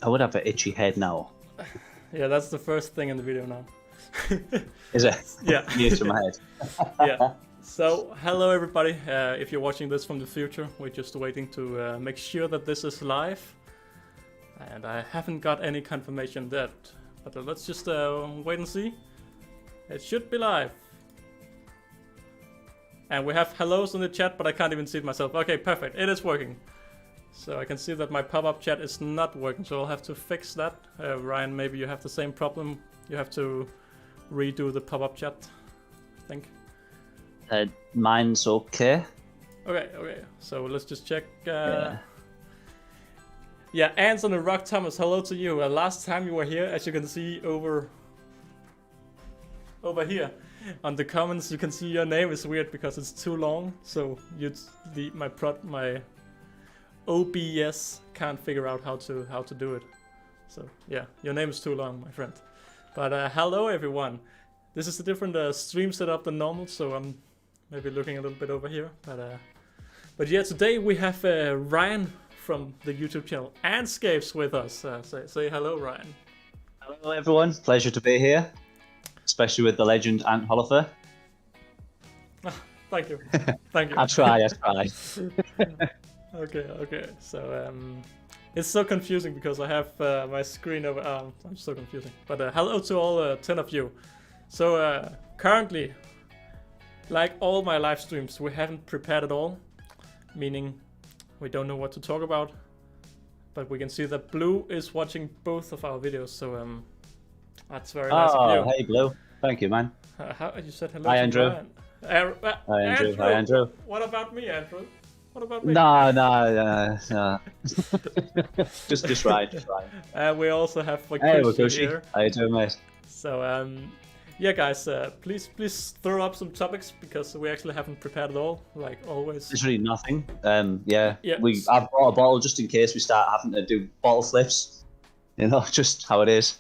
I would have an itchy head now. Yeah, that's the first thing in the video now. Is it? Yeah. News to my head. Yeah. So, hello everybody. If you're watching this from the future, we're just waiting to make sure that this is live. And I haven't got any confirmation yet. But let's just wait and see. It should be live. And we have hellos in the chat, but I can't even see it myself. Okay, perfect. It is working. So I can see that my pop-up chat is not working, so I'll have to fix that. Ryan, maybe you have the same problem. You have to redo the pop-up chat, I think. Mine's okay. Okay. So let's just check. Yeah, Ants on the Rock Thomas, hello to you. Last time you were here, as you can see over here on the comments, you can see your name is weird because it's too long. So my OBS can't figure out how to do it. So yeah, your name is too long, my friend. But hello everyone. This is a different stream setup than normal, so I'm maybe looking a little bit over here. But yeah, today we have Ryan from the YouTube channel Ant Scapes with us. Say hello, Ryan. Hello everyone, pleasure to be here, especially with the legend Ant Holleufer. Thank you. Thank you. I try. Okay. So it's so confusing because I have my screen over. I'm so confusing. But hello to all 10 of you. So currently, like all my live streams, we haven't prepared at all, meaning we don't know what to talk about. But we can see that Blue is watching both of our videos, so that's very nice of you. Oh, hey Blue. Thank you, man. How you said hello Hi, to Andrew. Ryan. Hi, Andrew. Hi, Andrew. What about me, Andrew? What about me? No. just right. We also have Hey, WaKooshi WaKooshi. here. How you doing, mate? So yeah, guys, please throw up some topics because we actually haven't prepared at all, like always. Literally nothing. Yeah. Yeah. I've brought a bottle just in case we start having to do bottle flips. You know, just how it is.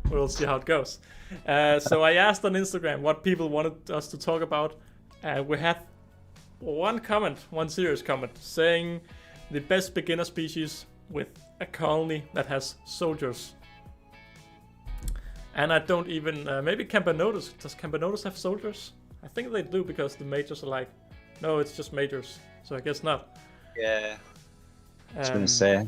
We'll see how it goes. So I asked on Instagram what people wanted us to talk about. We had one serious comment, saying the best beginner species with a colony that has soldiers. And I don't even, maybe Campanotus. Does Campanotus have soldiers? I think they do because the majors are like, no, it's just majors. So I guess not. Yeah. I was gonna say.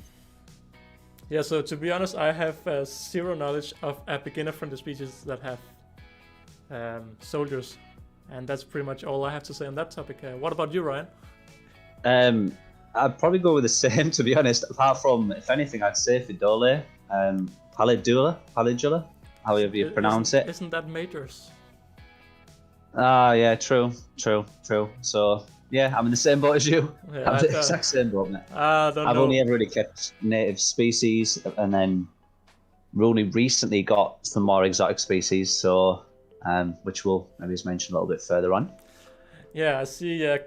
Yeah, so to be honest, I have zero knowledge of a beginner-friendly species that have soldiers. And that's pretty much all I have to say on that topic. What about you, Ryan? I'd probably go with the same, to be honest. Apart from, if anything, I'd say Fidole, Palidula, however you pronounce it. Isn't that majors? Ah, yeah, true. So, yeah, I'm in the same boat as you. Yeah, I'm in the exact same boat, mate. I don't I've know. only ever really kept native species, and then only recently got some more exotic species, so which we'll maybe just mention a little bit further on. Yeah, I see a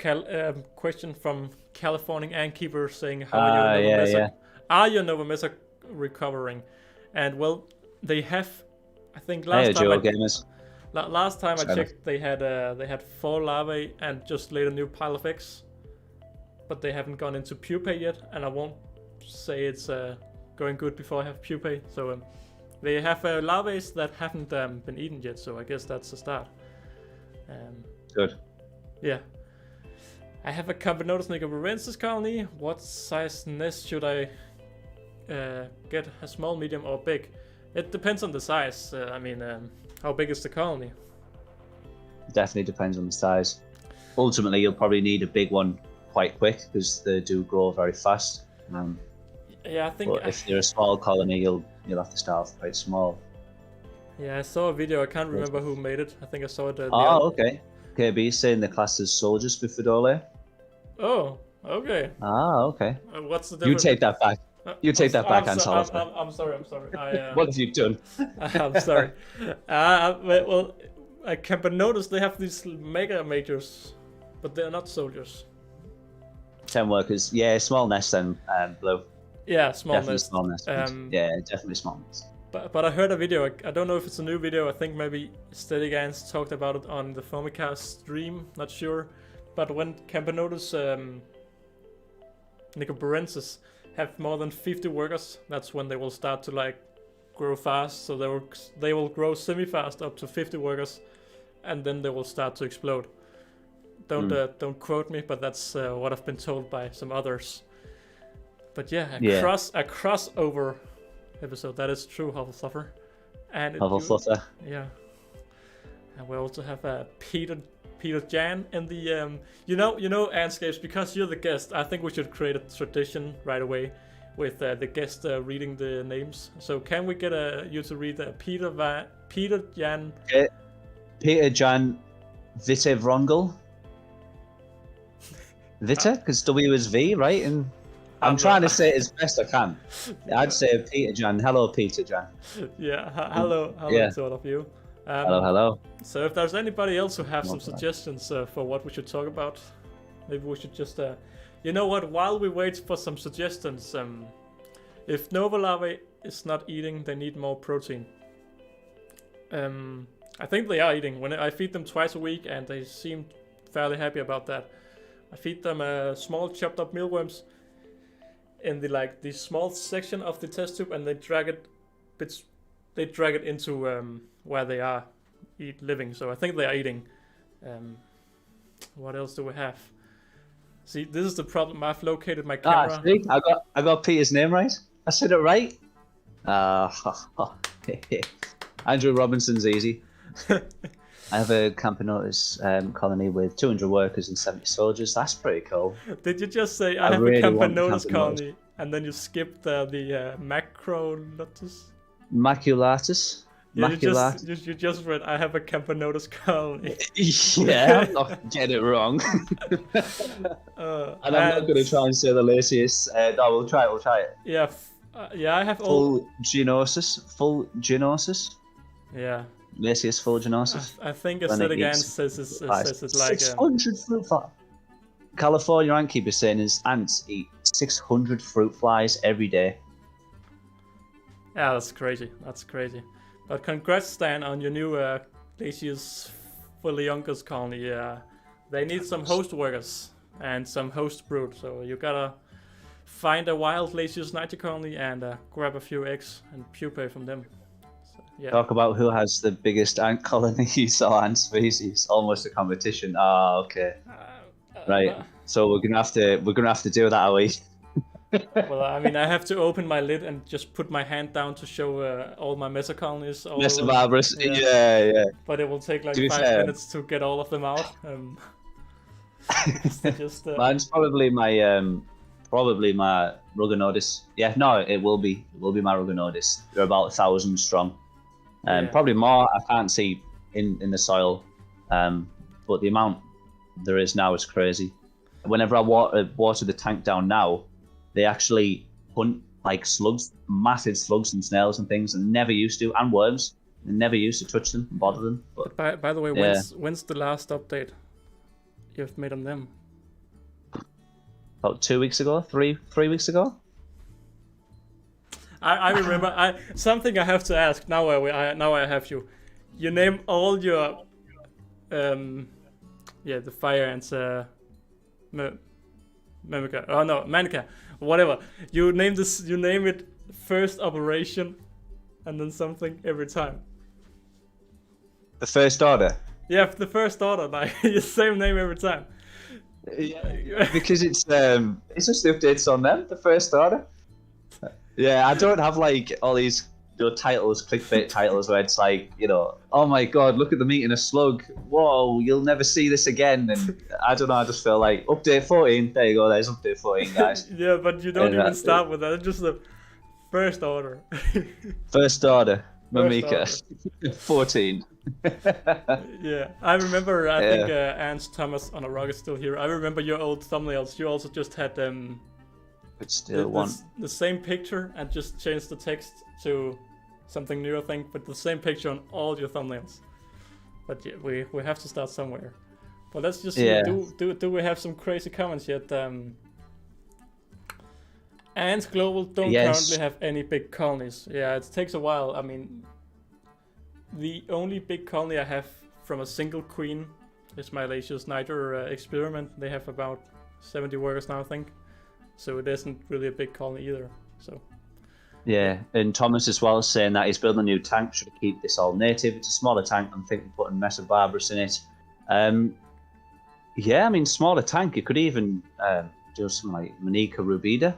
question from California Ant Keeper saying, how are you, Nova Mesa? Are you, Nova Mesa, recovering? And well, they have, I think last time I checked, they had 4 larvae and just laid a new pile of eggs, but they haven't gone into pupae yet, and I won't say it's going good before I have pupae. So they have larvae that haven't been eaten yet, so I guess that's a start. Good. Yeah. I have a Campanotus nigroverensis colony. What size nest should I get? A small, medium, or big? It depends on the size. How big is the colony? Definitely depends on the size. Ultimately, you'll probably need a big one quite quick because they do grow very fast. Yeah, I think. But if you're a small colony, you'll have to start off quite small. Yeah, I saw a video. I can't remember who made it. I think I saw it. Okay. KB saying the class is soldiers with Fidole. Oh, okay. Okay. What's the difference? You take that back. You take that back, Ant Holleufer. I'm sorry. What have you done? I'm sorry. Well, I can notice they have these mega majors, but they're not soldiers. 10 workers. Yeah, small nest and Blue. Yeah, small definitely nest. Small nest. Yeah, definitely small nest. But I heard a video. I don't know if it's a new video. I think maybe Static Ants talked about it on the Formicast stream. Not sure. But when Campanotus nicobarensis have more than 50 workers, that's when they will start to like grow fast. So they will grow semi-fast up to 50 workers, and then they will start to explode. Don't quote me, but that's what I've been told by some others. But yeah, a crossover episode. That is true, HighTechAnts. And HighTechAnts. Yeah. And we also have Peter Jan in the you know Ant Scapes, because you're the guest. I think we should create a tradition right away with the guest reading the names. So can we get you to read Peter Jan? Okay. Peter Jan Vitevrongel. Vita, because W is V, right? And I'm trying to say it as best I can. I'd say Peter Jan. Hello, Peter Jan. Yeah. Hello to all of you. Hello. So if there's anybody else who have some suggestions for what we should talk about, maybe we should just, you know what? While we wait for some suggestions, if Nova larvae is not eating, they need more protein. I think they are eating. When I feed them twice a week, and they seem fairly happy about that. I feed them small chopped up mealworms in the small section of the test tube, and they drag it into where they are living. So I think they are eating. What else do we have? See, this is the problem. I've located my camera. See, I got Peter's name right. I said it right. Andrew Robinson's easy. I have a Camponotus colony with 200 workers and 70 soldiers. That's pretty cool. Did you just say I have really a Camponotus colony, and then you skipped the Macrolotus? Maculatus? Yeah, you just read I have a Camponotus colony. Yeah, I'm not getting it wrong. And I'm not going to try and say the lacius. No, we'll try it. Yeah, I have full genosis. Yeah. Lacius fulginosus. I think aesthetic ants says it like 600 fruit flies. California ant keeper saying his ants eat 600 fruit flies every day. Yeah, that's crazy. But congrats, Stan, on your new Lacius Philioncus colony. Yeah, they need some host workers and some host brood. So you gotta find a wild Lacius niger colony and grab a few eggs and pupae from them. Yeah. Talk about who has the biggest ant colonies or ant species. Almost a competition. Okay. Right. So we're gonna have to do that, are we? Well, I mean, I have to open my lid and just put my hand down to show all my mesocolonies. Mesobarbarus. Yeah. But it will take like 5 minutes to get all of them out. Mine's probably my Rugonodus. Yeah, no, it will be my Rugonodus. They're about 1,000 strong. Probably more. I can't see in the soil, but the amount there is now is crazy. Whenever I water the tank down now, they actually hunt like slugs, massive slugs and snails and things, and never used to, and worms. They never used to touch them and bother them. But by the way, when's the last update you've made on them? About 2 weeks ago, three weeks ago. I remember. Something I have to ask now. I have you. You name all your the fire ants. Mimica. Oh no, Manica. Whatever. You name it first operation, and then something every time. The first order. Yeah, the first order. Like the same name every time. Yeah, because it's just the updates on them. The first order. Yeah, I don't have like all these titles, clickbait titles, where it's like, oh my god, look at the meat in a slug. Whoa, you'll never see this again. And I don't know, I just feel like update 14. There you go, there's update 14, guys. Yeah, but you don't even start with that. It's just the first order. First order, Mimica. 14. Yeah, I remember. I think Ant Thomas on a Rock is still here. I remember your old thumbnails. You also just had the same picture and just changed the text to something new, I think, but the same picture on all your thumbnails. But yeah, we have to start somewhere. But let's just see, do we have some crazy comments yet? Ants Global don't currently have any big colonies. Yeah, it takes a while. I mean, the only big colony I have from a single queen is my Lacius niger experiment. They have about 70 workers now, I think. so it isn't really a big colony either. So. Yeah, and Thomas as well is saying that he's building a new tank. Should keep this all native. It's a smaller tank. I'm thinking putting Mesobarbarus in it. Yeah, I mean, smaller tank. You could even do something like Manica rubida.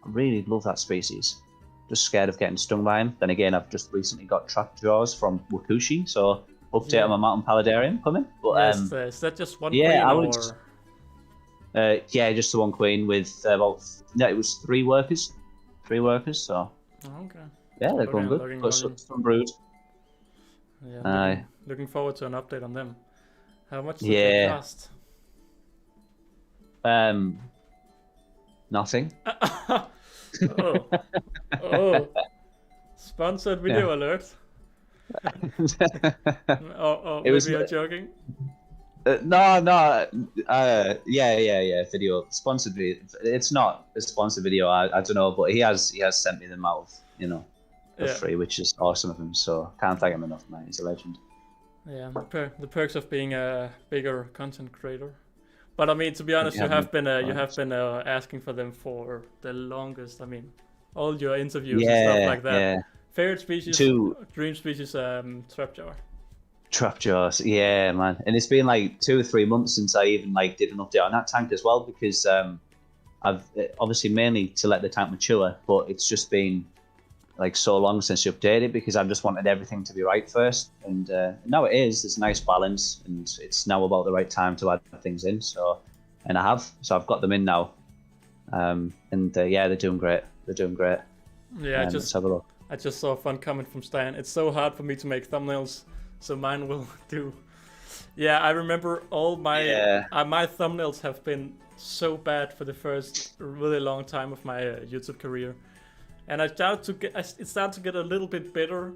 I really love that species. Just scared of getting stung by him. Then again, I've just recently got trap jaws from WaKooshi, so update on my mountain paludarium coming. But yes, is that just one queen? I would. Yeah, just the one queen with about. No, it was 3 workers. 3 workers, so. Oh, okay. Yeah, they're going good. Got some brood. Yeah, looking forward to an update on them. How much did they cost? Nothing. Oh. Sponsored video alert. Maybe you're joking. No. Yeah. Video sponsored video. It's not a sponsored video. I don't know, but he has sent me them out, for free, which is awesome of him. So can't thank him enough, man. He's a legend. Yeah, the perks of being a bigger content creator. But I mean, to be honest, you have been asking for them for the longest. I mean, all your interviews and stuff like that. Yeah. Favorite species, dream species, trapjaw. Trapjaws, yeah, man. And it's been like 2 or 3 months since I even did an update on that tank as well, because I've obviously mainly to let the tank mature, but it's just been so long since you updated because I just wanted everything to be right first, and now it is. There's a nice balance, and it's now about the right time to add things in. So I've got them in now, and they're doing great. Yeah, let's have a look. I just saw a fun comment from Stan. It's so hard for me to make thumbnails, so mine will do. Yeah, I remember all my my thumbnails have been so bad for the first really long time of my YouTube career. And it started to get a little bit better,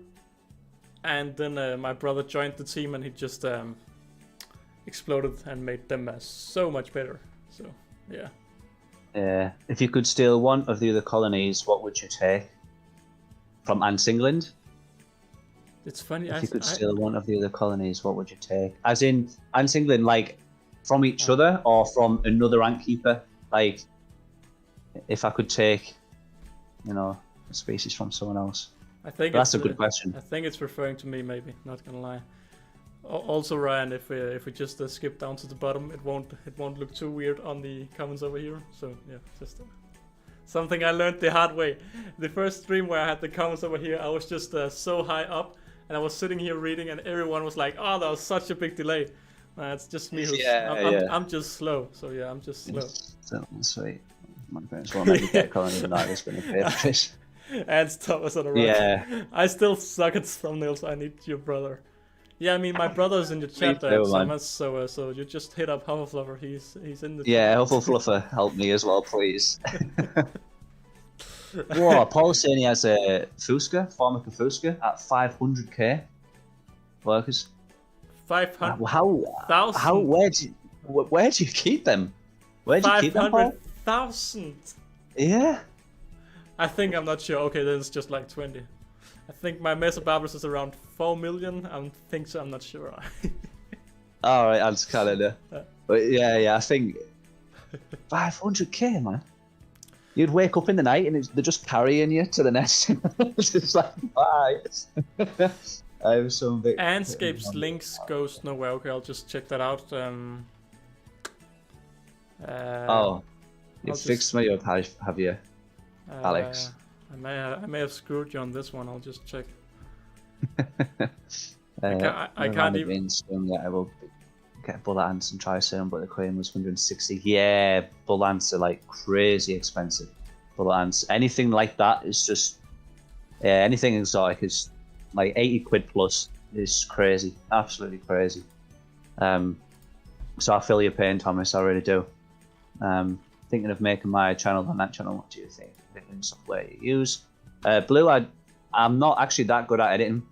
and then my brother joined the team, and he just exploded and made them so much better. So yeah. Yeah. If you could steal one of the other colonies, what would you take? From Ants England. It's funny. If you could steal one of the other colonies, what would you take? As in Ants England, from each other or from another ant keeper? If I could take, a species from someone else. I think that's a good question. I think it's referring to me, maybe. Not gonna lie. Also, Ryan, if we just skip down to the bottom, it won't look too weird on the comments over here. So yeah, just something I learned the hard way. The first stream where I had the comments over here, I was just so high up, and I was sitting here reading, and everyone was like, "Oh, that was such a big delay." It's just me. I'm just slow. So yeah, I'm just slow. So sweet. My parents won't let me get colony tonight. It's been a fair fish. And Thomas on the right. Yeah. I still suck at thumbnails. I need your brother. Yeah, I mean, my brother's in the chat, Thomas. So you just hit up Holleufer. He's in the chat. Yeah, Holleufer, help me as well, please. Whoa, Paul's saying he has a Fusca, Formica Fusca, at 500k workers. 500,000. How? Where do you keep them? Where do you keep them, Paul? 500,000. Yeah. I think I'm not sure. Okay, then it's just 20. I think my Mesobarbarus is around 4 million. I think so. I'm not sure. All right, Ant Calendar. But yeah, I think 500k, man. You'd wake up in the night and they're just carrying you to the nest. It's just bye. I have some big. Ant Scapes links goes nowhere. Okay, I'll just check that out. You fixed me up, have you, Alex? I may have screwed you on this one. I'll just check. I can't even. I will get bull ants and try some, but the queen was 160. Yeah, bull ants are crazy expensive. Bull ants, anything like that is just anything exotic is 80 quid plus is crazy, absolutely crazy. So I feel your pain, Thomas. I really do. Thinking of making my channel on that channel. What do you think? Editing software you use? Blue, I'm not actually that good at editing.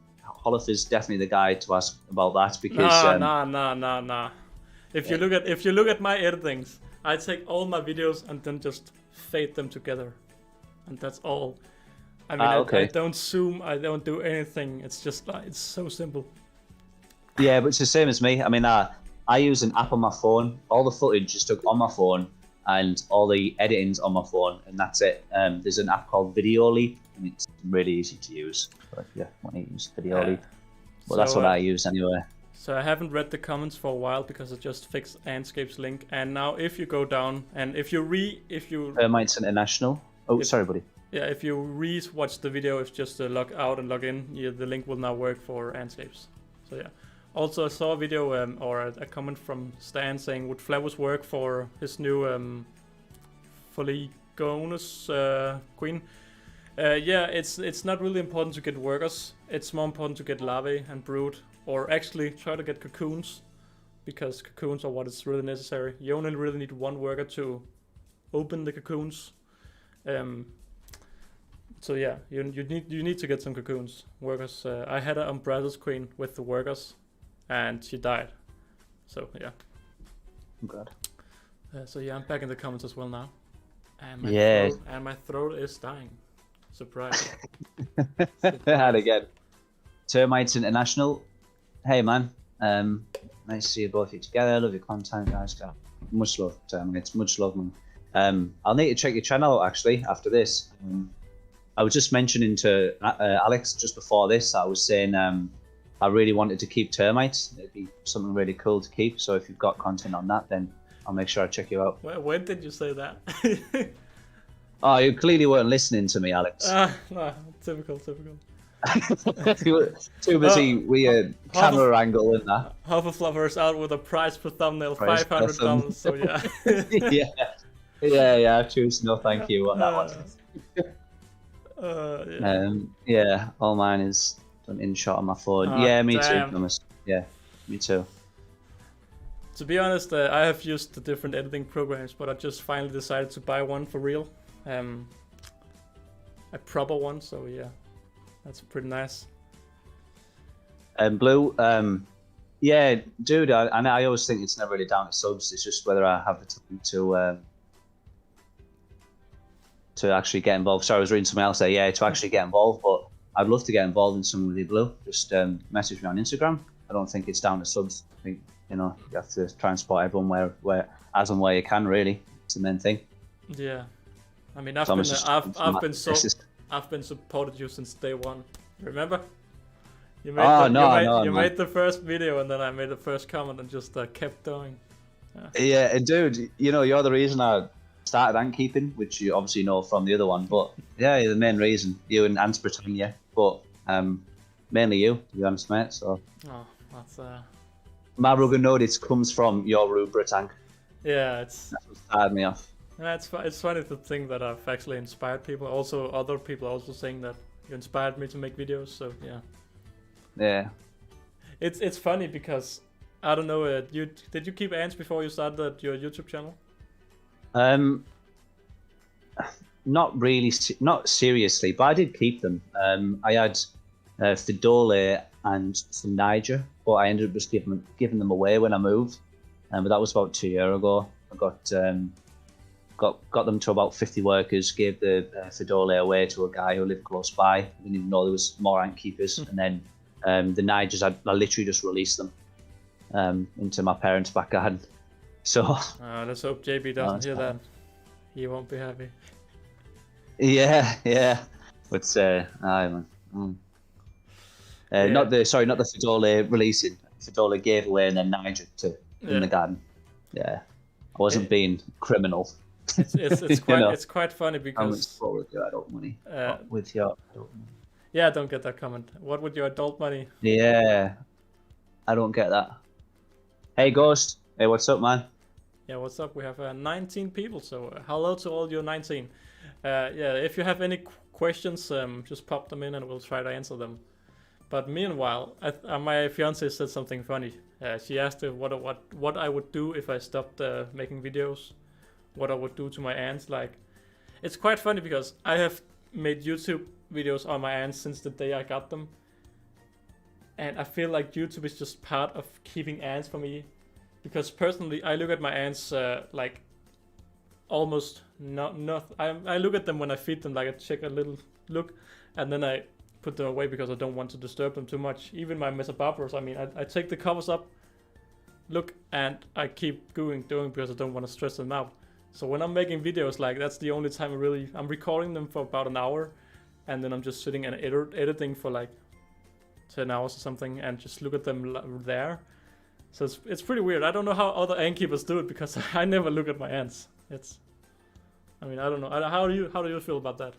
Holleufer's definitely the guy to ask about that because. Nah. If you look at my editings, I take all my videos and then just fade them together, and that's all. I mean, I don't zoom, I don't do anything. It's just it's so simple. Yeah, but it's the same as me. I mean, I use an app on my phone. All the footage is took on my phone, and all the editing's on my phone, and that's it. There's an app called Videoly, and it's really easy to use. So if you want to use Videoly, well, that's what I use anyway. So I haven't read the comments for a while because I just fixed Ant Scapes link, and now if you go down and if you Termites International. Sorry, buddy. Yeah, if you watch the video, it's just log out and log in. Yeah, the link will now work for Ant Scapes. So yeah. Also, I saw a video or a comment from Stan saying would Flavus work for his new Polygonus queen. Yeah, it's not really important to get workers. It's more important to get larvae and brood, or actually try to get cocoons, because cocoons are what is really necessary. You only really need one worker to open the cocoons. So yeah, you need to get some cocoons, workers. I had an Umbratus queen with the workers, and she died. So yeah. I'm glad. So yeah, I'm back in the comments as well now. And my throat is dying. Surprise. Had again. Termites International. Hey man. Nice to see you both here together. Love your content, guys. Much love, Termites. Much love, man. I'll need to check your channel out actually after this. I was just mentioning to Alex just before this. I was saying I really wanted to keep termites. It'd be something really cool to keep. So if you've got content on that, then I'll make sure I check you out. When did you say that? Oh, you clearly weren't listening to me, Alex. No, typical. Too busy with camera angle and that. Hoverflower is out with a price per thumbnail, $500. So yeah. yeah. I choose no thank you on that one. Yeah. All mine is done in shot on my phone. Yeah, me too. Yeah, me too. To be honest, I have used the different editing programs, but I just finally decided to buy one for real. A proper one, so yeah, that's pretty nice. Blue, yeah, dude, I always think it's never really down to subs. It's just whether I have the time to actually get involved. Sorry, I was reading something else there. Yeah, to actually get involved, but I'd love to get involved in something with you, Blue. Just message me on Instagram. I don't think it's down to subs. I think, you know, you have to try and support everyone where you can. Really, it's the main thing. Yeah, I mean, I've been supported you since day one. Remember? You made the first video, and then I made the first comment, and just kept going. Yeah, and dude, you know, you're the reason I started ant keeping, which you obviously know from the other one. But yeah, you're the main reason. You and Ants Britannia, but mainly you, to be honest, mate. So. Oh, that's my rugged notice comes from your rubric tank. Yeah, that's what started me off. Yeah, it's funny to think that I've actually inspired people. Also, other people also saying that you inspired me to make videos. So yeah. Yeah. It's funny because I don't know. Did you keep ants before you started your YouTube channel? Not really, not seriously, but I did keep them. I had Fidole and some Niger, but I ended up just giving them away when I moved. But that was about 2 years ago. I got them to about 50 workers, gave the Fidole away to a guy who lived close by. I didn't even know there was more ant keepers. And then the Nigers, I literally just released them into my parents' back garden. So let's hope JB doesn't hear that. He won't be happy. Yeah. But man. Not the Fidole releasing. Fidole gave away and then Niger in the garden. Yeah, I wasn't being criminal. It's quite funny because with your adult money. With your adult money. Yeah, I don't get that comment. What with your adult money? Yeah, I don't get that. Hey Ghost, hey, what's up, man? Yeah, what's up? We have 19 people, so hello to all you 19. Yeah, if you have any questions, just pop them in and we'll try to answer them. But meanwhile, my fiance said something funny. She asked what I would do if I stopped making videos. What I would do to my ants. Like, it's quite funny because I have made YouTube videos on my ants since the day I got them. And I feel like YouTube is just part of keeping ants for me. Because personally, I look at my ants like almost not. I look at them when I feed them, like I check a little look, and then I put them away because I don't want to disturb them too much. Even my Mesobarbaros, I mean, I take the covers up, look, and I keep doing because I don't want to stress them out. So when I'm making videos, like that's the only time I'm recording them for about an hour, and then I'm just sitting and editing for like 10 hours or something, and just look at them there. So it's pretty weird. I don't know how other ant keepers do it, because I never look at my ants. I don't know. How do you feel about that?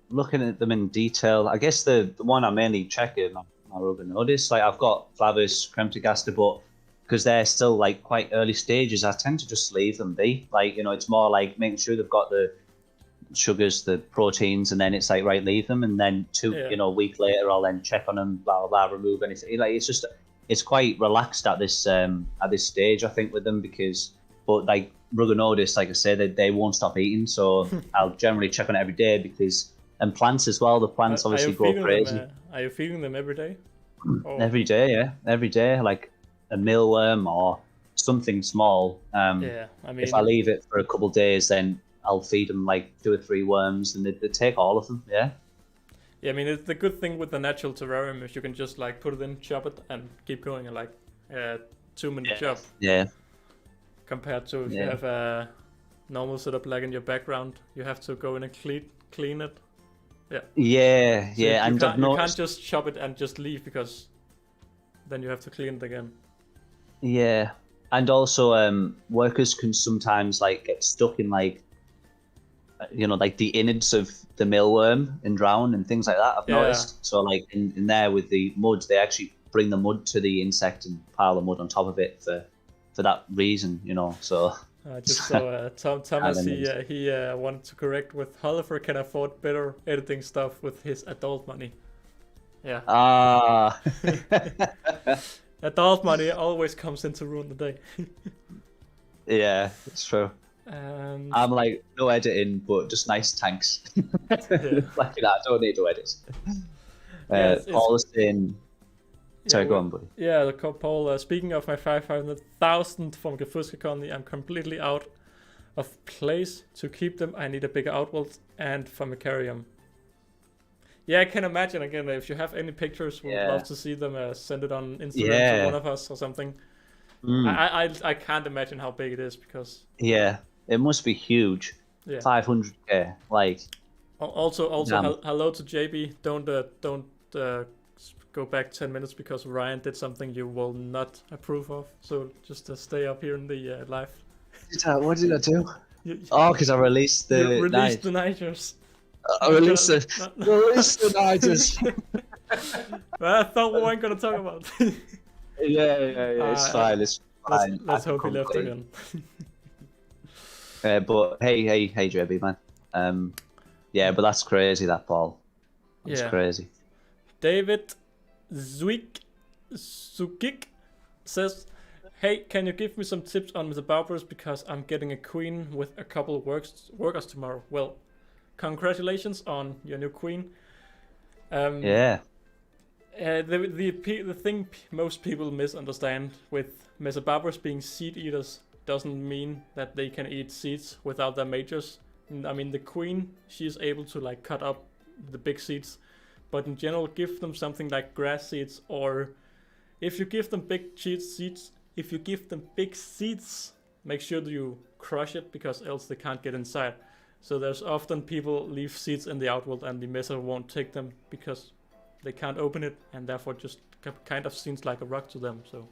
Looking at them in detail, I guess the one I mainly check in my rubber notice, like I've got Flavus, Cremtogaster, but because they're still like quite early stages, I tend to just leave them be. Like, it's more like making sure they've got the sugars, the proteins, and then it's like, right, leave them, and then a week later I'll then check on them, blah blah blah, remove anything. Like, it's quite relaxed at this stage, I think, with them, but like Rugonotis, like I said, they won't stop eating, so I'll generally check on it every day, and plants as well. The plants obviously grow crazy. Are you feeding them every day? Every day, yeah, every day, like a mealworm or something small. If I leave it for a couple of days, then I'll feed them like 2 or 3 worms, and they take all of them. Yeah. Yeah, I mean, it's the good thing with the natural terrarium is you can just like put it in, chop it, and keep going in like 2-minute job. Yeah. Compared to if you have a normal setup like in your background, you have to go in and clean it. Yeah. So you can't just chop it and just leave, because then you have to clean it again. Yeah, and also workers can sometimes like get stuck in like like the innards of the mealworm and drown and things like that. I've noticed. So like in there with the mud, they actually bring the mud to the insect and pile the mud on top of it for that reason. So. I just saw Thomas. He wanted to correct with Holleufer can afford better editing stuff with his adult money. Yeah. Adult money always comes in to ruin the day. Yeah, it's true. I'm like, no editing, but just nice tanks. Like that, I don't need to edit. Paul is saying... Sorry, go on, buddy. Yeah, Paul, speaking of my 500,000 from Gafuska colony, I'm completely out of place to keep them. I need a bigger outworld and Formicarium. Yeah, I can imagine, again, if you have any pictures, we'd love to see them. Send it on Instagram to one of us or something. I can't imagine how big it is, because... Yeah, it must be huge. 500k, like... Also, hello to JB. Don't go back 10 minutes, because Ryan did something you will not approve of. So just stay up here in the live. What did I do? Because I released the... You released the niters. I released the niters. Well, I thought we weren't going to talk about it. Yeah. It's fine. Let's hope he left again. But hey, JB, man. But that's crazy, that ball. It's crazy. David Zukik says, hey, can you give me some tips on the Barbers, because I'm getting a queen with a couple of workers tomorrow. Well, congratulations on your new queen. The thing most people misunderstand with Mesobarbers being seed eaters doesn't mean that they can eat seeds without their majors. I mean, the queen, she's able to like cut up the big seeds, but in general, give them something like grass seeds, or if you give them big seeds, make sure that you crush it, because else they can't get inside. So there's often people leave seeds in the outworld and the Mesa won't take them because they can't open it, and therefore just kind of seems like a rock to them. So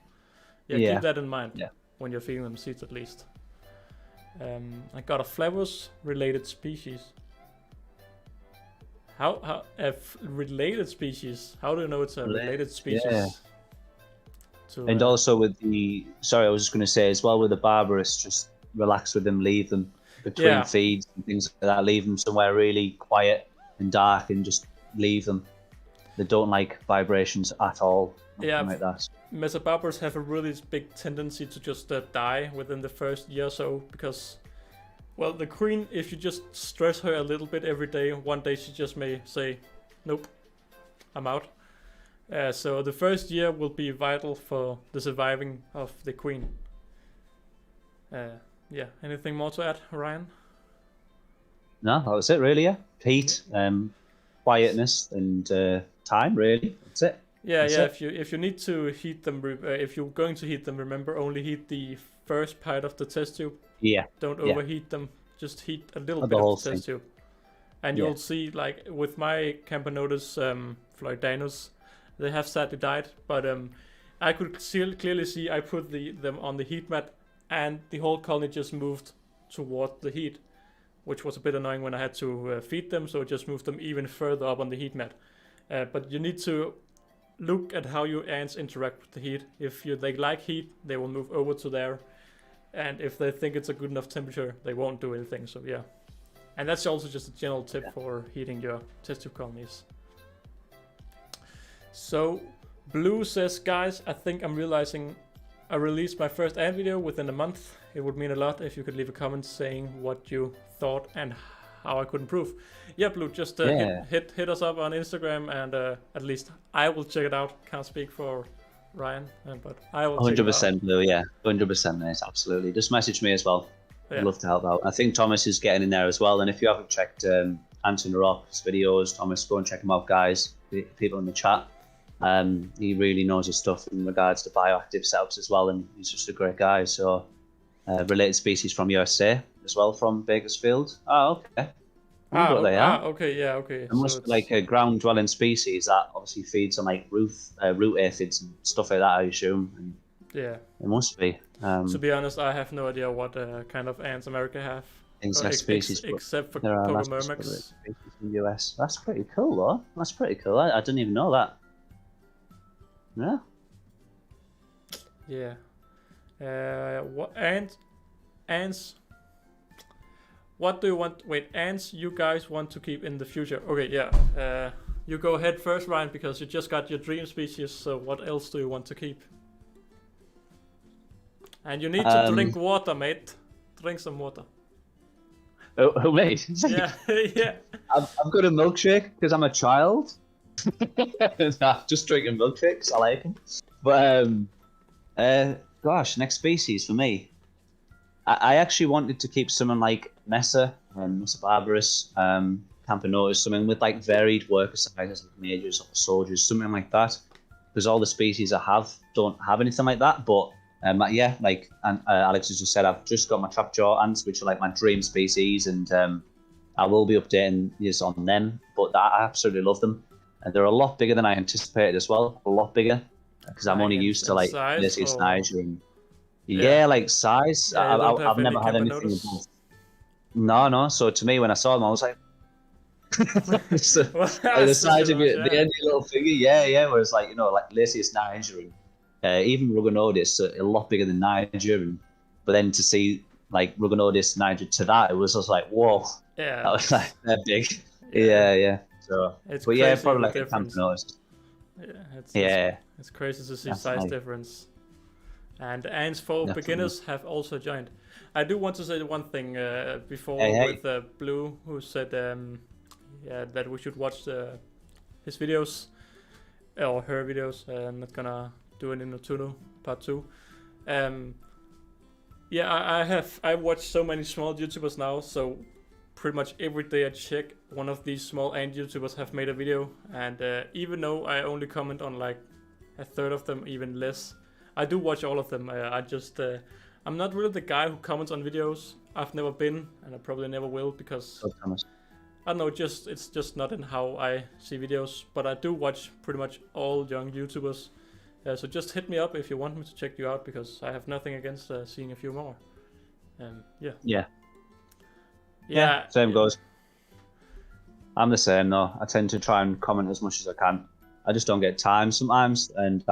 keep that in mind when you're feeding them seeds, at least. I got a Flavus related species. How related species? How do you know it's a related species? Yeah. And also with the... Sorry, I was just going to say as well, with the Barbarous, just relax with them, leave them between feeds and things like that. Leave them somewhere really quiet and dark, and just leave them. They don't like vibrations at all. Like that. Mesobarbers have a really big tendency to just die within the first year or so, because... Well, the queen, if you just stress her a little bit every day, one day she just may say, nope, I'm out. So the first year will be vital for the surviving of the queen. Anything more to add, Ryan? No, that was it really, Heat, quietness, and time, really. That's it. If you need to heat them, if you're going to heat them, remember only heat the first part of the test tube. Yeah. Don't overheat them. Just heat a little Not bit the whole of the test thing. tube. And you'll see, like, with my Campanotus Floridanus, they have sadly died. But I could still clearly see I put them on the heat mat, and the whole colony just moved toward the heat, which was a bit annoying when I had to feed them, so it just moved them even further up on the heat mat. But you need to look at how your ants interact with the heat. If they like heat, they will move over to there. And if they think it's a good enough temperature, they won't do anything, so yeah. And that's also just a general tip for heating your test tube colonies. So, Blue says, guys, I think I'm realizing I released my first ant video within a month. It would mean a lot if you could leave a comment saying what you thought and how I could improve. Yeah, Blue, just hit us up on Instagram, and at least I will check it out. Can't speak for Ryan, but I will 100% Blue, yeah. 100% nice, absolutely. Just message me as well. I'd love to help out. I think Thomas is getting in there as well. And if you haven't checked Ant and Rock's videos, Thomas, go and check them out, guys. People in the chat. He really knows his stuff in regards to bioactive setups as well. And he's just a great guy. So, related species from USA as well, from Bakersfield. Oh, okay. Okay. It must be like a ground dwelling species that obviously feeds on like root aphids and stuff like that, I assume. And yeah. It must be. To be honest, I have no idea what kind of ants America have. Insect species, except for Pogomyrmex species in the US. That's pretty cool, though. That's pretty cool. I didn't even know that. Yeah. Yeah. What ants? What do you want? Wait, ants. You guys want to keep in the future? Okay, yeah. You go ahead first, Ryan, because you just got your dream species. So what else do you want to keep? And you need to drink water, mate. Drink some water. Oh, mate. Yeah, yeah. I've got a milkshake because I'm a child. Nah, just drinking milkshakes. I like them. But gosh, next species for me. I actually wanted to keep someone like Mesa and Mesa barbarus, Campanotus, something with like varied worker sizes, like majors or soldiers, something like that. Because all the species I have don't have anything like that, but. Yeah, like Alex has just said, I've just got my trapjaw ants, which are like my dream species, and I will be updating this on them. But I absolutely love them, and they're a lot bigger than I anticipated as well. A lot bigger, because I'm only used to like Lysias niger and like size. Yeah, I've never had anything above. No. So to me, when I saw them, I was like, so, like the size of the end of your little finger, yeah. Whereas like like Lysias niger and even Rugonodis, a lot bigger than Niger, but then to see like Rugonodis Niger to that, it was just like, whoa, that was like they're big, yeah. So, but yeah, probably like a Campanotus. It's crazy to see size difference. And ants for beginners have also joined. I do want to say one thing before with Blue, who said that we should watch his videos or her videos. I'm not gonna do it in Tuno part 2. I watch so many small YouTubers now, so pretty much every day I check one of these small ant YouTubers have made a video, and even though I only comment on like a third of them, even less, I do watch all of them. I'm not really the guy who comments on videos. I've never been, and I probably never will, because I don't know, it's just not in how I see videos. But I do watch pretty much all young YouTubers. So just hit me up if you want me to check you out, because I have nothing against seeing a few more. Same goes. I'm the same though. I tend to try and comment as much as I can. I just don't get time sometimes, and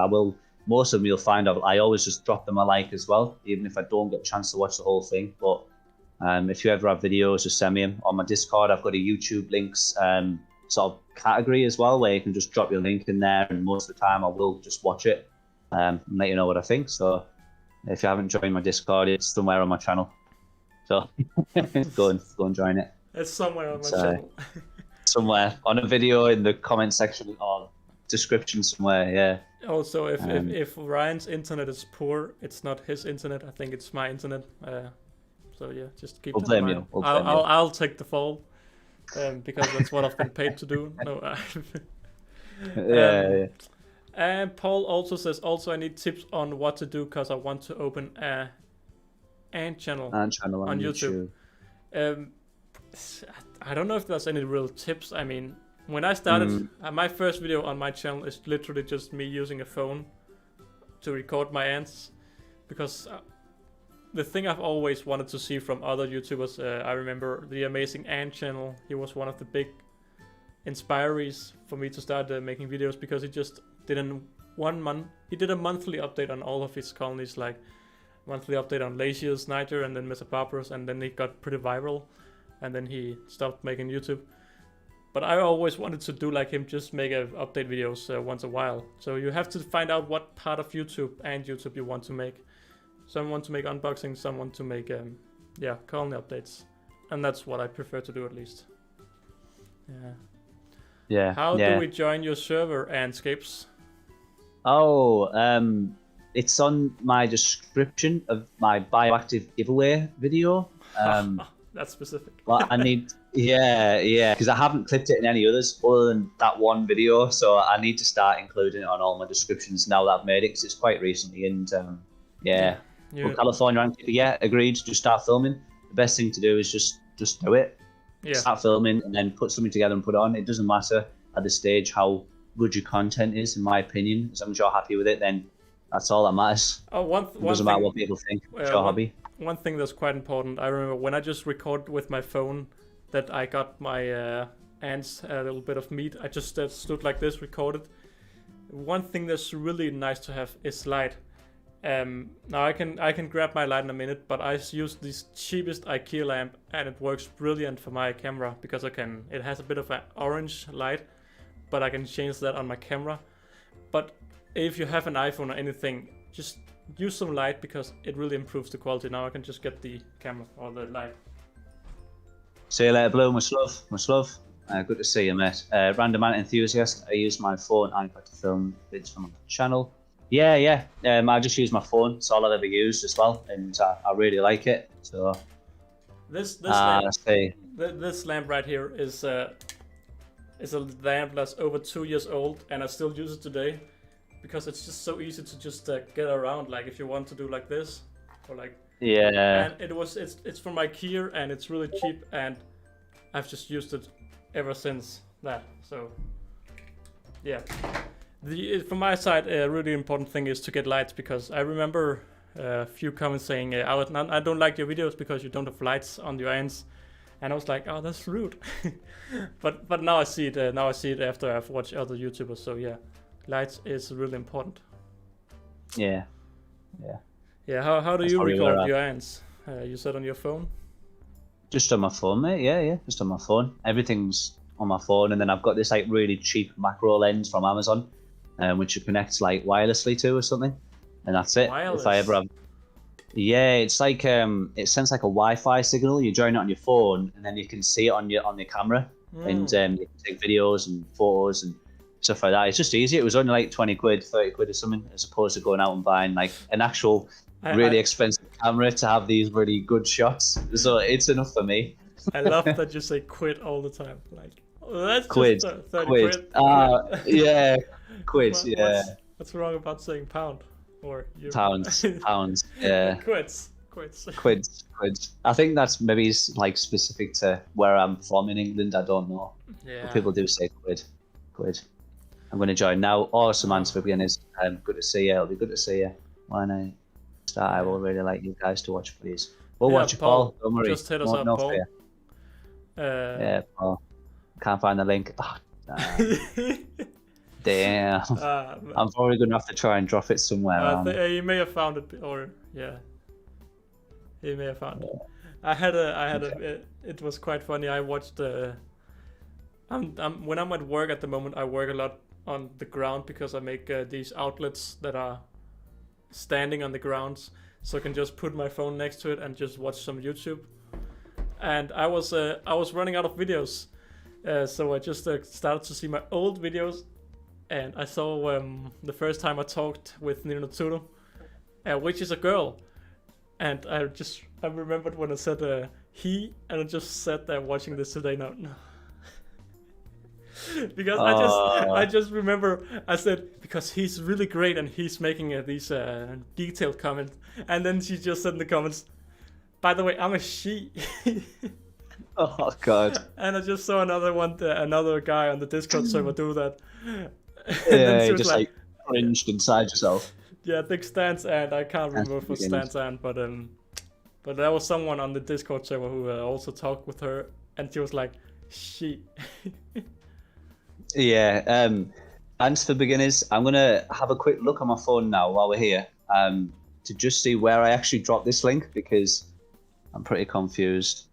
most of them you'll find out I always just drop them a like as well, even if I don't get a chance to watch the whole thing. But if you ever have videos, just send me them on my Discord. I've got a YouTube links sort of category as well, where you can just drop your link in there, and most of the time I will just watch it and let you know what I think. So if you haven't joined my Discord, it's somewhere on my channel, so go and join it. It's somewhere on my channel. Somewhere on a video in the comment section or description somewhere. Also, if Ryan's internet is poor, it's not his internet, I think it's my internet. So yeah, just keep that in mind. I'll take the fall. Because that's what I've been paid to do. And Paul also says, I need tips on what to do, because I want to open a Ant channel, on YouTube. I don't know if there's any real tips. I mean, when I started, my first video on my channel is literally just me using a phone to record my ants, because the thing I've always wanted to see from other YouTubers, I remember the Amazing Ant channel. He was one of the big inspiries for me to start making videos, because he just did he did a monthly update on all of his colonies, like monthly update on Lasius, Niger, and then Mesobarbarus, and then he got pretty viral, and then he stopped making YouTube. But I always wanted to do like him, just make update videos once a while. So you have to find out what part of YouTube and YouTube you want to make. Some want to make unboxing, some want to make colony updates, and that's what I prefer to do, at least. Yeah. How do we join your server, Ant Scapes? Oh, it's on my description of my bioactive giveaway video. That's specific. Well, I need, because I haven't clipped it in any others other than that one video, so I need to start including it on all my descriptions now that I've made it, because it's quite recently, and Well, California Antkeeper, agreed. Just start filming. The best thing to do is just do it. Start filming and then put something together and put it on. It doesn't matter at this stage how good your content is, in my opinion. As long as you're happy with it, then that's all that matters. It doesn't matter what people think. It's your hobby. One thing that's quite important, I remember when I just record with my phone, that I got my ants a little bit of meat. I just stood like this, recorded. One thing that's really nice to have is light. Now I can grab my light in a minute, but I use this cheapest IKEA lamp, and it works brilliant for my camera, because it has a bit of an orange light, but I can change that on my camera. But if you have an iPhone or anything, just use some light, because it really improves the quality. Now I can just get the camera or the light. See you later, Blue. Much love. Good to see you, mate. Random Ant Enthusiast. I use my phone and iPad to film vids from my channel. Yeah. I just use my phone. It's all I've ever used as well, and I really like it. So this lamp right here is a lamp that's over 2 years old, and I still use it today, because it's just so easy to just get around. Like if you want to do like this, or like and it's from IKEA, and it's really cheap, and I've just used it ever since that. So from my side, a really important thing is to get lights, because I remember a few comments saying I don't like your videos because you don't have lights on your ants, and I was like, oh, that's rude. but now I see it. Now I see it after I've watched other YouTubers. So lights is really important. Yeah. How do you record your ants? You said on your phone? Just on my phone, mate. Yeah. Just on my phone. Everything's on my phone, and then I've got this like really cheap macro lens from Amazon, which it connects like wirelessly to or something, and that's it. Wireless. If I ever have, it's like it sends like a Wi-Fi signal. You join it on your phone, and then you can see it on your camera, and you can take videos and photos and stuff like that. It's just easy. It was only like 20 quid, 30 quid or something, as opposed to going out and buying like an actual really expensive camera to have these really good shots. So it's enough for me. I love that you say quid all the time. Like, that's quid. Just 30 quid. Yeah, quid. What's wrong about saying pound or euro? Pounds. Yeah. Quids. I think that's maybe like specific to where I'm from in England. I don't know. Yeah. But people do say quid. I'm going to join now. Awesome answer for beginners. Good to see you. It'll be good to see you. When I start, I will really like you guys to watch, please. We'll watch it, Paul. Don't worry. Just hit us up, Paul. Yeah, Paul. Can't find the link. Oh, damn. I'm probably going to have to try and drop it somewhere. He may have found it, or he may have found it. It was quite funny. I watched. When I'm at work at the moment, I work a lot on the ground, because I make these outlets that are standing on the ground, so I can just put my phone next to it and just watch some YouTube. And I was running out of videos, so I just started to see my old videos, and I saw the first time I talked with Nino Turo, which is a girl, and I remembered when I said he, and I just sat there watching this today. No. Because I just remember I said, because he's really great and he's making these detailed comments, and then she just said in the comments, by the way, I'm a she. Oh God. And I just saw another guy on the Discord server do that. And Yeah, you just like cringed inside yourself. Yeah, big stance, and I can't remember for stance and, but there was someone on the Discord server who also talked with her, and she was like, she. Yeah. Ants for beginners. I'm gonna have a quick look on my phone now while we're here, to just see where I actually dropped this link, because I'm pretty confused.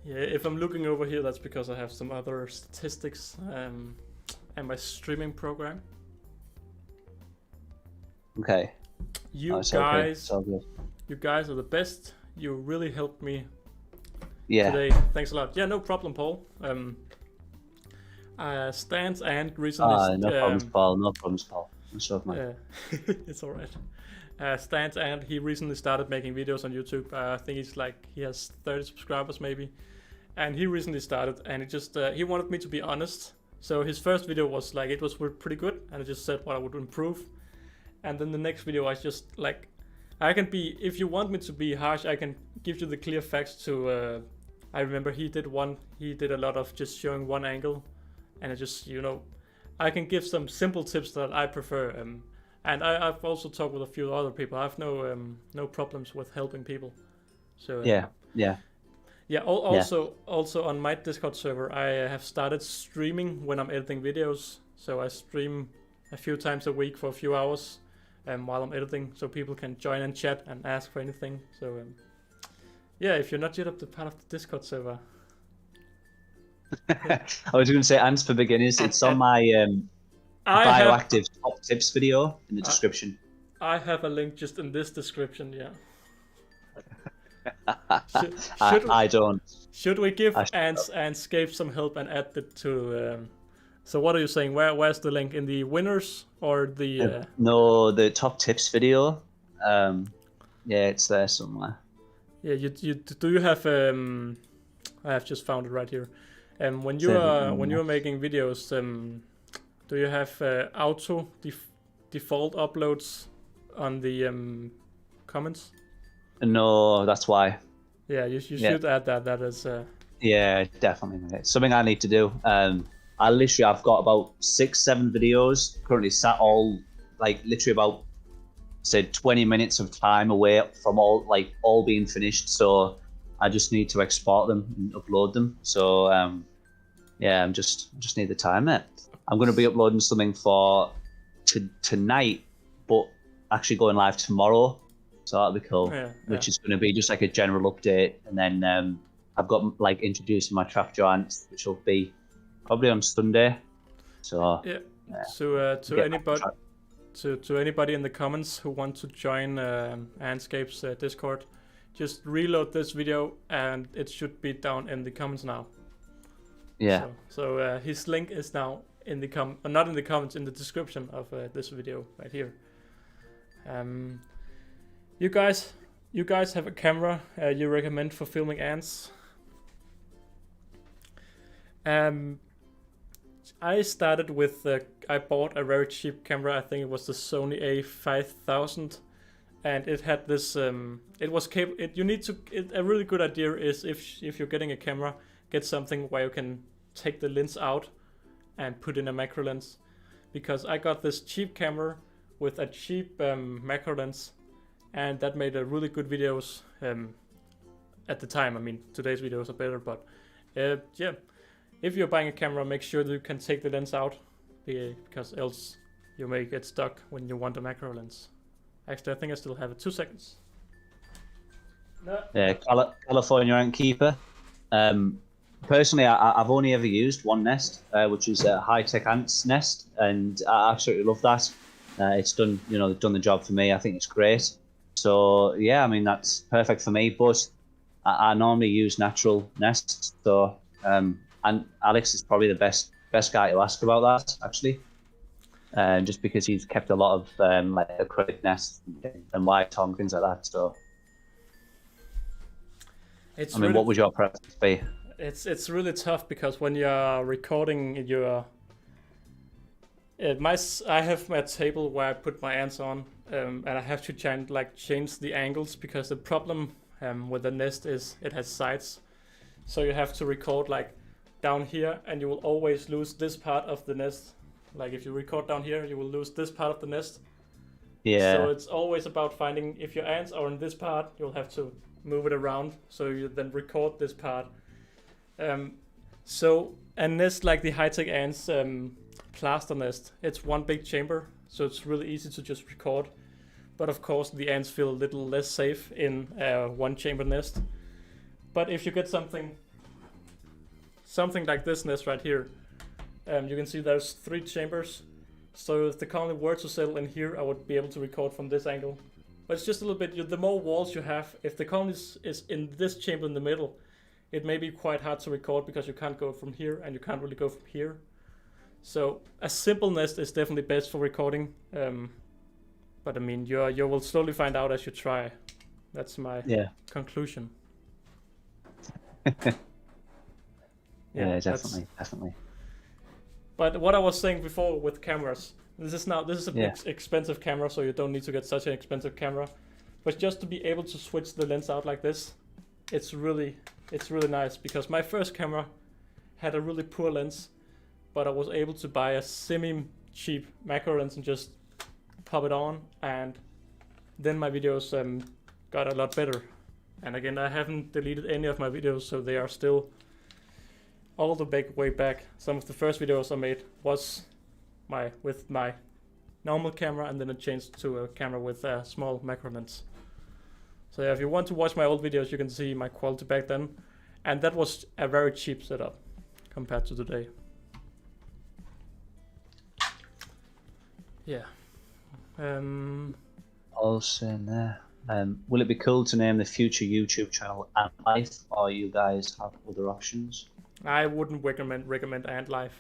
Yeah, if I'm looking over here, that's because I have some other statistics and my streaming program. Okay. You guys are the best. You really helped me today. Thanks a lot. Yeah, no problem, Paul. Stans and recently. No problems, Paul. No problems, Paul. It's alright. Stans and he recently started making videos on YouTube. I think he has 30 subscribers maybe, and he recently started, and he wanted me to be honest. So his first video was like, it was pretty good, and I just said what I would improve. And then the next video I just like, I can be, if you want me to be harsh, I can give you the clear facts to I remember he did a lot of just showing one angle, and I just, I can give some simple tips that I prefer. And I've also talked with a few other people. I have no problems with helping people. So yeah. Also on my Discord server, I have started streaming when I'm editing videos. So I stream a few times a week for a few hours while I'm editing, so people can join and chat and ask for anything. So if you're not yet up to part of the Discord server. I was going to say Ants for beginners. It's on my bioactive top tips video in the description. I have a link just in this description. Yeah. I don't. Should we give Ant Scapes some help and add it to? So what are you saying? Where's the link, in the winners or the? No, the top tips video. It's there somewhere. Yeah, do you have I have just found it right here. When you are making videos, do you have auto default uploads on the comments? No, that's why. Yeah, you should add that. That is. Yeah, definitely. It's something I need to do. I've got about 6-7 videos currently sat, all like literally about, say, 20 minutes of time away from all being finished. So I just need to export them and upload them. So I'm just need the time there. I'm going to be uploading something for tonight, but actually going live tomorrow. So that'll be cool. Which is going to be just like a general update, and then I've got like introducing my trap giants, which will be probably on Sunday. So to anybody in the comments who want to join Ant Scapes Discord, just reload this video and it should be down in the comments now. Yeah. So his link is now in the not in the comments, in the description of this video right here. You guys have a camera you recommend for filming ants? I started with I bought a very cheap camera. I think it was the Sony A5000, and it had this. It was capable. A really good idea is if you're getting a camera, get something where you can take the lens out and put in a macro lens, because I got this cheap camera with a cheap macro lens, and that made a really good videos at the time. I mean, today's videos are better, but if you're buying a camera, make sure that you can take the lens out, because else you may get stuck when you want a macro lens. Actually, I think I still have it. 2 seconds. No. Yeah, California Ant Keeper. Personally, I've only ever used one nest, which is a HighTechAnts nest, and I absolutely love that. It's done, they've done the job for me. I think it's great. So yeah, I mean, that's perfect for me. But I normally use natural nests. So and Alex is probably the best guy to ask about that, actually. Just because he's kept a lot of like acrylic nests and white tongue, things like that. So what would your preference be? It's really tough, because when you're recording I have my table where I put my ants on, and I have to change the angles because the problem with the nest is it has sides. So you have to record like down here, and you will always lose this part of the nest. Like if you record down here, you will lose this part of the nest. Yeah. So it's always about finding, if your ants are in this part, you'll have to move it around. So you then record this part. So a nest like the HighTechAnts plaster nest, it's one big chamber. So it's really easy to just record. But of course the ants feel a little less safe in a one chamber nest. But if you get something like this nest right here, you can see there's 3 chambers. So if the colony were to settle in here, I would be able to record from this angle. But it's just a little bit, the more walls you have, if the colony is in this chamber in the middle, it may be quite hard to record because you can't go from here and you can't really go from here. So a simple nest is definitely best for recording. But I mean, you will slowly find out as you try. That's my conclusion. Yeah, definitely. But what I was saying before with cameras, this is a big expensive camera, so you don't need to get such an expensive camera. But just to be able to switch the lens out like this, it's really nice, because my first camera had a really poor lens, but I was able to buy a semi-cheap macro lens and just pop it on, and then my videos got a lot better. And again, I haven't deleted any of my videos, so they are still all the way back. Some of the first videos I made was with my normal camera, and then I changed to a camera with a small macro lens. So yeah, if you want to watch my old videos, you can see my quality back then, and that was a very cheap setup compared to today. Yeah. Also in there, will it be cool to name the future YouTube channel Ant Life, or you guys have other options? I wouldn't recommend Ant Life.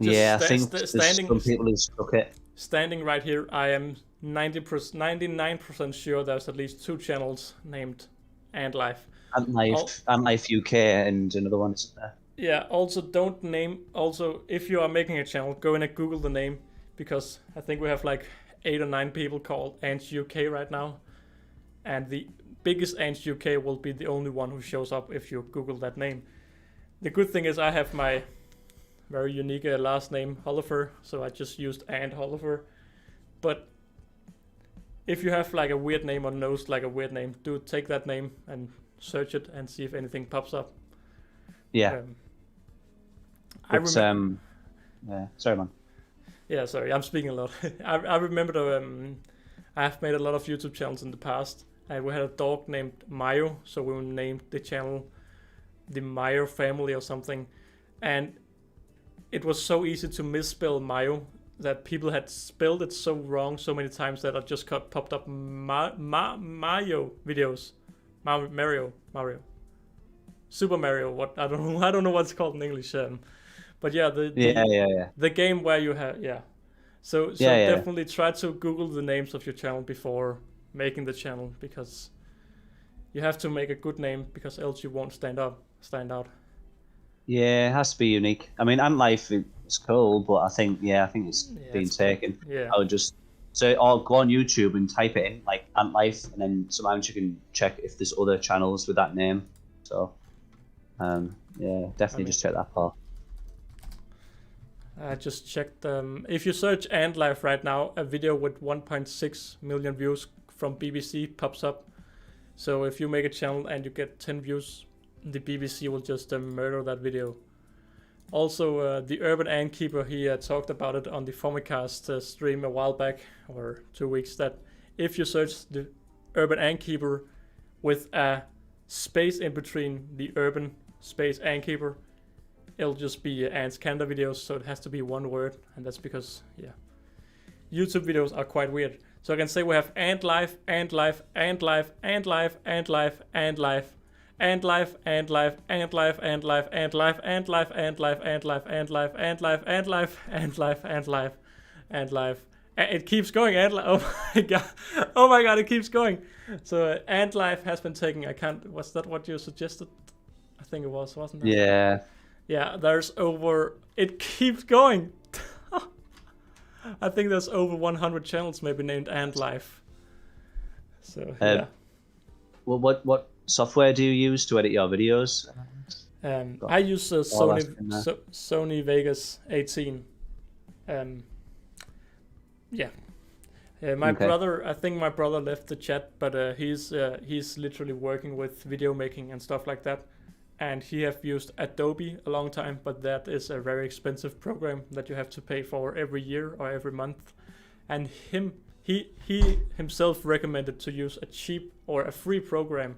I think some people who stuck it. Standing right here, I am 99% sure there's at least 2 channels named Ant Life. Ant Life UK, and another one, isn't there? Yeah. Also, don't name. Also, if you are making a channel, go in and Google the name, because I think we have like 8 or 9 people called Ants UK right now, and the biggest Ants UK will be the only one who shows up if you Google that name. The good thing is I have my very unique last name, Holleufer, so I just used Ant Holleufer. But if you have like a weird name or knows like a weird name, do take that name and search it and see if anything pops up. Yeah. Sorry, man. Yeah, sorry, I'm speaking a lot. I remember I have made a lot of YouTube channels in the past, and we had a dog named Mayo, so we named the channel the Mayo family or something. And it was so easy to misspell Mayo that people had spelled it so wrong so many times that I just popped up Mario videos. Mario. Super Mario, what I don't know what it's called in English. But yeah, the game where you have So definitely try to Google the names of your channel before making the channel, because you have to make a good name, because else you won't stand out. Yeah, it has to be unique. I mean, Ant Life is cool, but I think it's been taken. Yeah. I would just or go on YouTube and type it in like Ant Life, and then sometimes you can check if there's other channels with that name. So, definitely just check that part. I just checked. If you search Ant Life right now, a video with 1.6 million views from BBC pops up. So if you make a channel and you get 10 views, the BBC will just murder that video. Also, the Urban Ant Keeper, he talked about it on the Formicast stream a while back, or 2 weeks, that if you search the Urban Ant Keeper with a space in between the Urban space Ant Keeper, it'll just be Ants Canada videos, so it has to be one word, and that's because, YouTube videos are quite weird. So I can say we have Ant Life, Ant Life, Ant Life, Ant Life, Ant Life, Ant Life, Ant Life, Ant Life, Ant Life, Ant Life, Ant Life, Ant Life, Ant Life, Ant Life, Ant Life, Ant Life, Ant Life, Ant Life, Ant Life, Ant Life. It keeps going. Ant Life. Oh my god! It keeps going. So Ant Life has been taken. Was that what you suggested? I think it was, wasn't it? Yeah. Yeah. There's over. It keeps going. I think there's over 100 channels maybe named Ant Life. So yeah. Well, what software do you use to edit your videos? I use Sony Vegas 18. Yeah. My brother, I think my brother left the chat, but he's literally working with video making and stuff like that. And he have used Adobe a long time, but that is a very expensive program that you have to pay for every year or every month. And he himself recommended to use a cheap or a free program.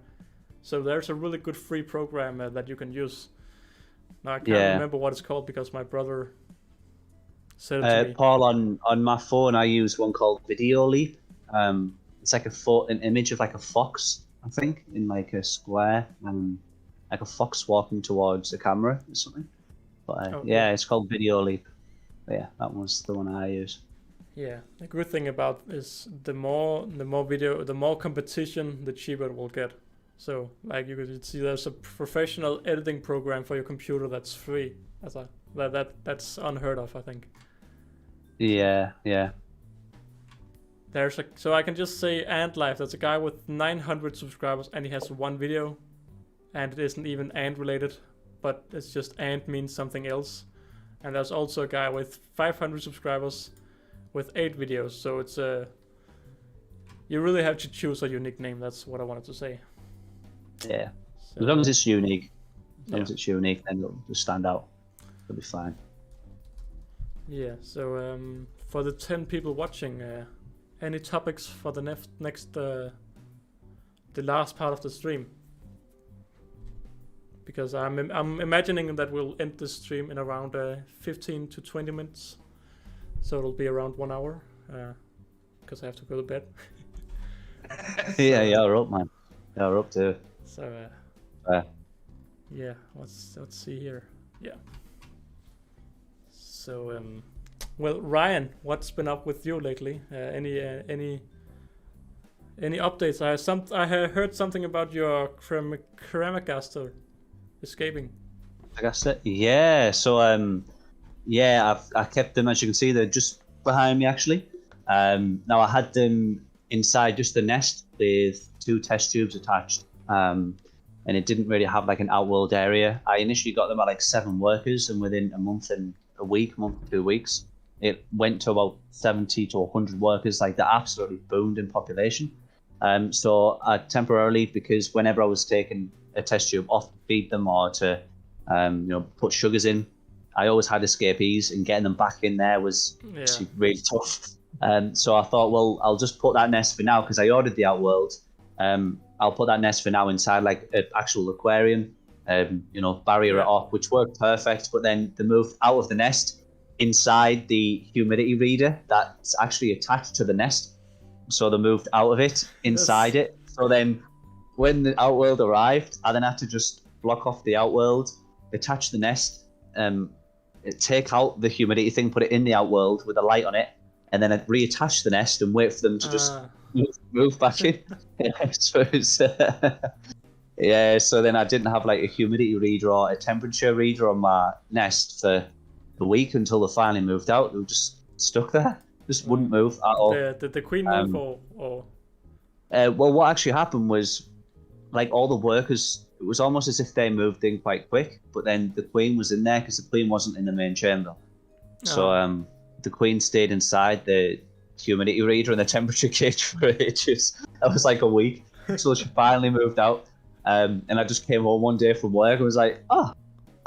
So there's a really good free program that you can use. Now I can't remember what it's called because my brother said it to me. Paul, on my phone I use one called Video Leap. It's like an image of like a fox, I think, in like a square. Like a fox walking towards the camera or something. But it's called Video Leap. But yeah, that was the one I use. Yeah, the good thing about is the more competition, the cheaper it will get. So like you could see, there's a professional editing program for your computer that's free. That's unheard of, I think. Yeah. So I can just say Ant Life. That's a guy with 900 subscribers, and he has one video. And it isn't even ant related, but it's just ant means something else. And there's also a guy with 500 subscribers with 8 videos. So it's you really have to choose a unique name. That's what I wanted to say. Yeah. So, as long as it's unique. As long as it's unique, then it'll just stand out. It'll be fine. Yeah. So for the 10 people watching, any topics for the next the last part of the stream? Because I'm imagining that we'll end the stream in around 15 to 20 minutes. So it'll be around 1 hour. Because I have to go to bed. Yeah, you're up, man. You're up too. So, yeah, let's see here. Yeah. So, well, Ryan, what's been up with you lately? Any updates? I heard something about your Ceramicaster escaping. I guess it. Yeah. So I kept them, as you can see, they're just behind me actually. Now I had them inside just the nest with 2 test tubes attached. And it didn't really have like an outworld area. I initially got them at like 7 workers, and within a month and 2 weeks, it went to about 70 to 100 workers. Like, they absolutely boomed in population. So I temporarily, because whenever I was taking a test tube off to feed them or to put sugars in, I always had escapees, and getting them back in there was really tough. So I thought, well, I'll just put that nest for now, because I ordered the outworld. I'll put that nest for now inside like an actual aquarium, barrier it off, which worked perfect. But then they moved out of the nest inside the humidity reader that's actually attached to the nest. So they moved out of it, inside it. So then when the outworld arrived, I then had to just block off the outworld, attach the nest, take out the humidity thing, put it in the outworld with a light on it, and then I'd reattach the nest and wait for them to just move back in. So then I didn't have like a humidity reader or a temperature reader on my nest for a week until they finally moved out. They were just stuck there, just wouldn't move at all. Did the queen move or? Well, what actually happened was, like, all the workers, it was almost as if they moved in quite quick, but then the queen was in there because the queen wasn't in the main chamber. So the queen stayed inside the humidity reader and the temperature gauge for ages. That was like a week. So she finally moved out. And I just came home one day from work and was like, oh,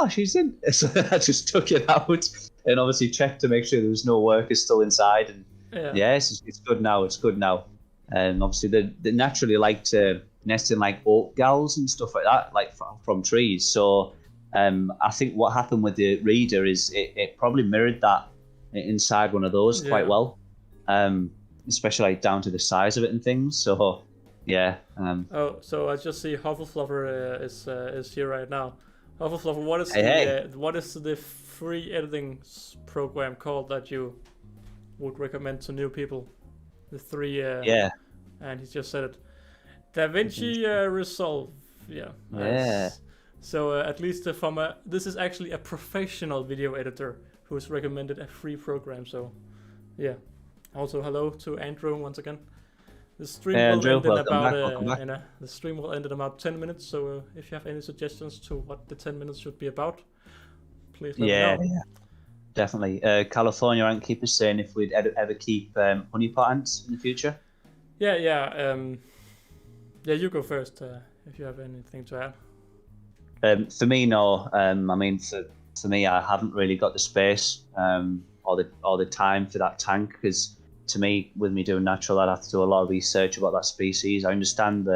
she's in. So I just took it out and obviously checked to make sure there was no workers still inside. And it's good now. It's good now. And obviously they naturally like to nest in like oak galls and stuff like that, like from trees. So I think what happened with the reader is it probably mirrored that inside one of those quite well, especially like down to the size of it and things. So so I just see Hufflefluffer is here right now. Hufflefluffer, what is the free editing program called that you would recommend to new people? The 3 and he just said it. DaVinci Resolve. So at least this is actually a professional video editor who's recommended a free program. So Yeah. Also, hello to Andrew once again. The stream Andrew, will end in welcome about back. the stream will end in about 10 minutes. So if you have any suggestions to what the 10 minutes should be about, please let me know. Yeah, definitely. California ant keepers saying if we'd ever keep honeypot ants in the future. Yeah. You go first if you have anything to add. For me, no. I mean, for me, I haven't really got the space or the time for that tank, because to me, with me doing natural, I'd have to do a lot of research about that species. I understand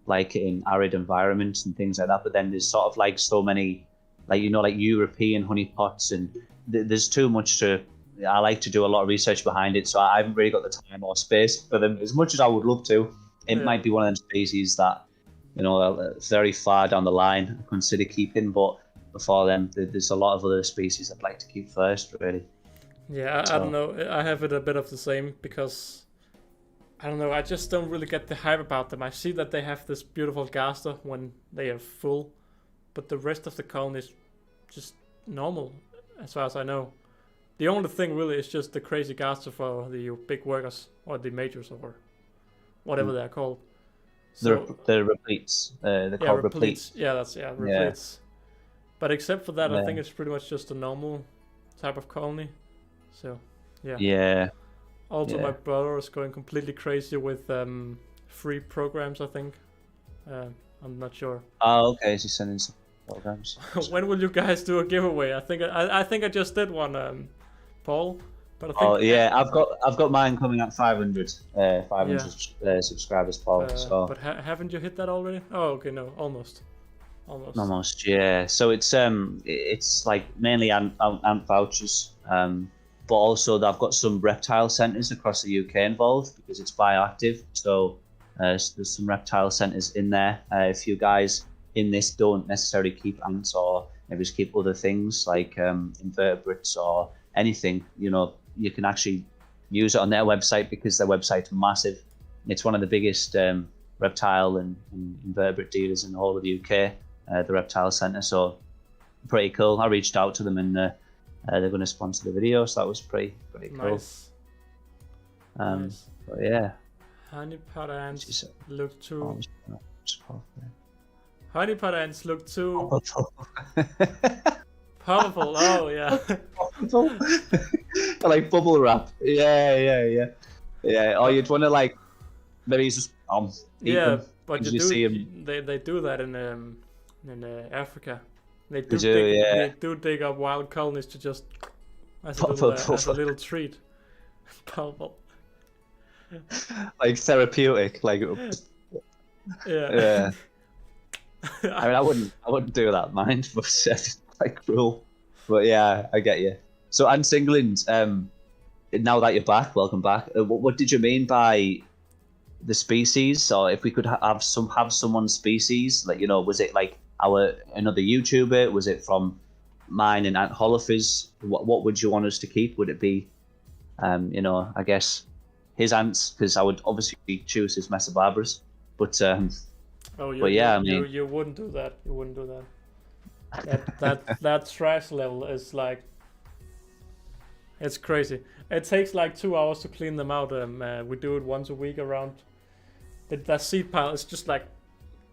like in arid environments and things like that, but then there's sort of like so many, like European honeypots, and there's too much to. I like to do a lot of research behind it, so I haven't really got the time or space for them as much as I would love to. It might be one of them species that, very far down the line I consider keeping, but before then, there's a lot of other species I'd like to keep first, really. Yeah, I don't know. I have it a bit of the same because I don't know. I just don't really get the hype about them. I see that they have this beautiful gaster when they are full, but the rest of the colony is just normal, as far as I know. The only thing really is just the crazy gaster for the big workers or the majors or whatever they're called. So, the repletes. They're called repletes. Yeah, repletes. But except for that, I think it's pretty much just a normal type of colony. So, yeah. Yeah. Also, my brother is going completely crazy with free programs, I think. I'm not sure. Oh, okay. Is he sending some programs? When will you guys do a giveaway? I think I just did one, Paul. But I think, I've got mine coming at 500 subscribers, Paul. But haven't you hit that already? Oh, okay, no, almost. Almost, yeah. So it's like mainly ant vouchers, but also I've got some reptile centres across the UK involved because it's bioactive. So there's some reptile centres in there. If you guys in this don't necessarily keep ants or maybe just keep other things like invertebrates or anything, you can actually use it on their website because their website's massive. It's one of the biggest reptile and invertebrate dealers in the whole of the UK, the Reptile Centre. So pretty cool. I reached out to them and they're going to sponsor the video, so that was pretty cool. Nice. But yeah. Honeypot ants look too. Honeypot ants look too. Powerful. Oh yeah. Like bubble wrap. Yeah. Or you'd want to like maybe just yeah, but you see them. They do that in Africa. They do dig up wild colonies to just as a little treat. Powerful. Like therapeutic, like yeah. I mean, I wouldn't do that, mind, but it's quite cruel. But yeah, I get you. So, Ant England, now that you're back, welcome back. What did you mean by the species? Or if we could have someone's species, like, was it like another YouTuber? Was it from mine and Ant Holleufer's? What would you want us to keep? Would it be, I guess his ants? Because I would obviously choose his Mesobarbaras, but you wouldn't do that. You wouldn't do that. That trash level is like, it's crazy. It takes like 2 hours to clean them out. We do it once a week around. That seed pile is just like,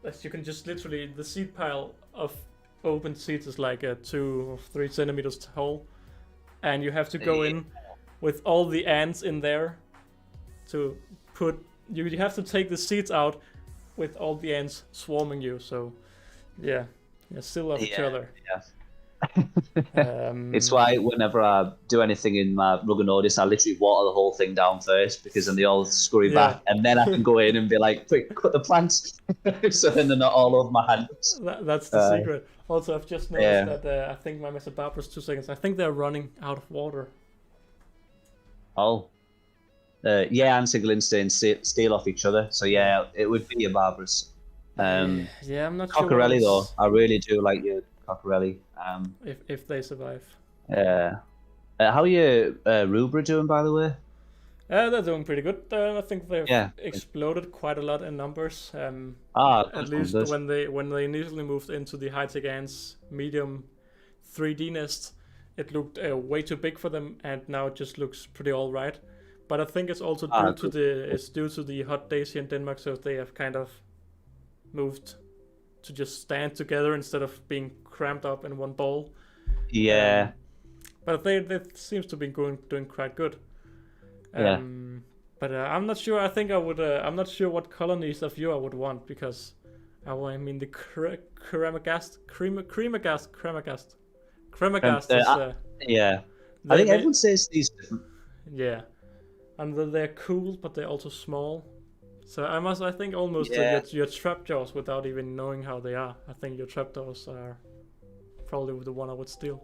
as you can just literally, the seed pile of open seeds is like 2 or 3 centimeters tall, and you have to go in with all the ants in there to put. You have to take the seeds out with all the ants swarming you. So, yeah, still love each other. Yeah. It's why whenever I do anything in my Rugged, I literally water the whole thing down first, because then they all scurry back, and then I can go in and be like, quick, cut the plants, so then they're not all over my hands. That's the secret. Also, I've just noticed that I think my Mesobarbaras 2 seconds. I think they're running out of water. Oh. Ant England staying steal off each other. So yeah, it would be a Barbaras. I'm not sure. Coccarelli though, I really do like your Coccarelli. If they survive. Yeah. How are your Rubra doing, by the way? They're doing pretty good. I think they've exploded quite a lot in numbers. At least when they initially moved into the HighTechAnts medium 3D nest, it looked way too big for them, and now it just looks pretty all right. But I think it's also due to the hot days here in Denmark, so they have kind of moved to just stand together instead of being cramped up in one ball. Yeah. But they seems to be doing quite good. But I'm not sure. I think I would. I'm not sure what colonies of you I would want, because I mean the Cremagast is. Yeah. I think everyone says these. Yeah, and they're cool, but they're also small. So I think almost your trapjaws without even knowing how they are. I think your trapjaws are probably the one I would steal.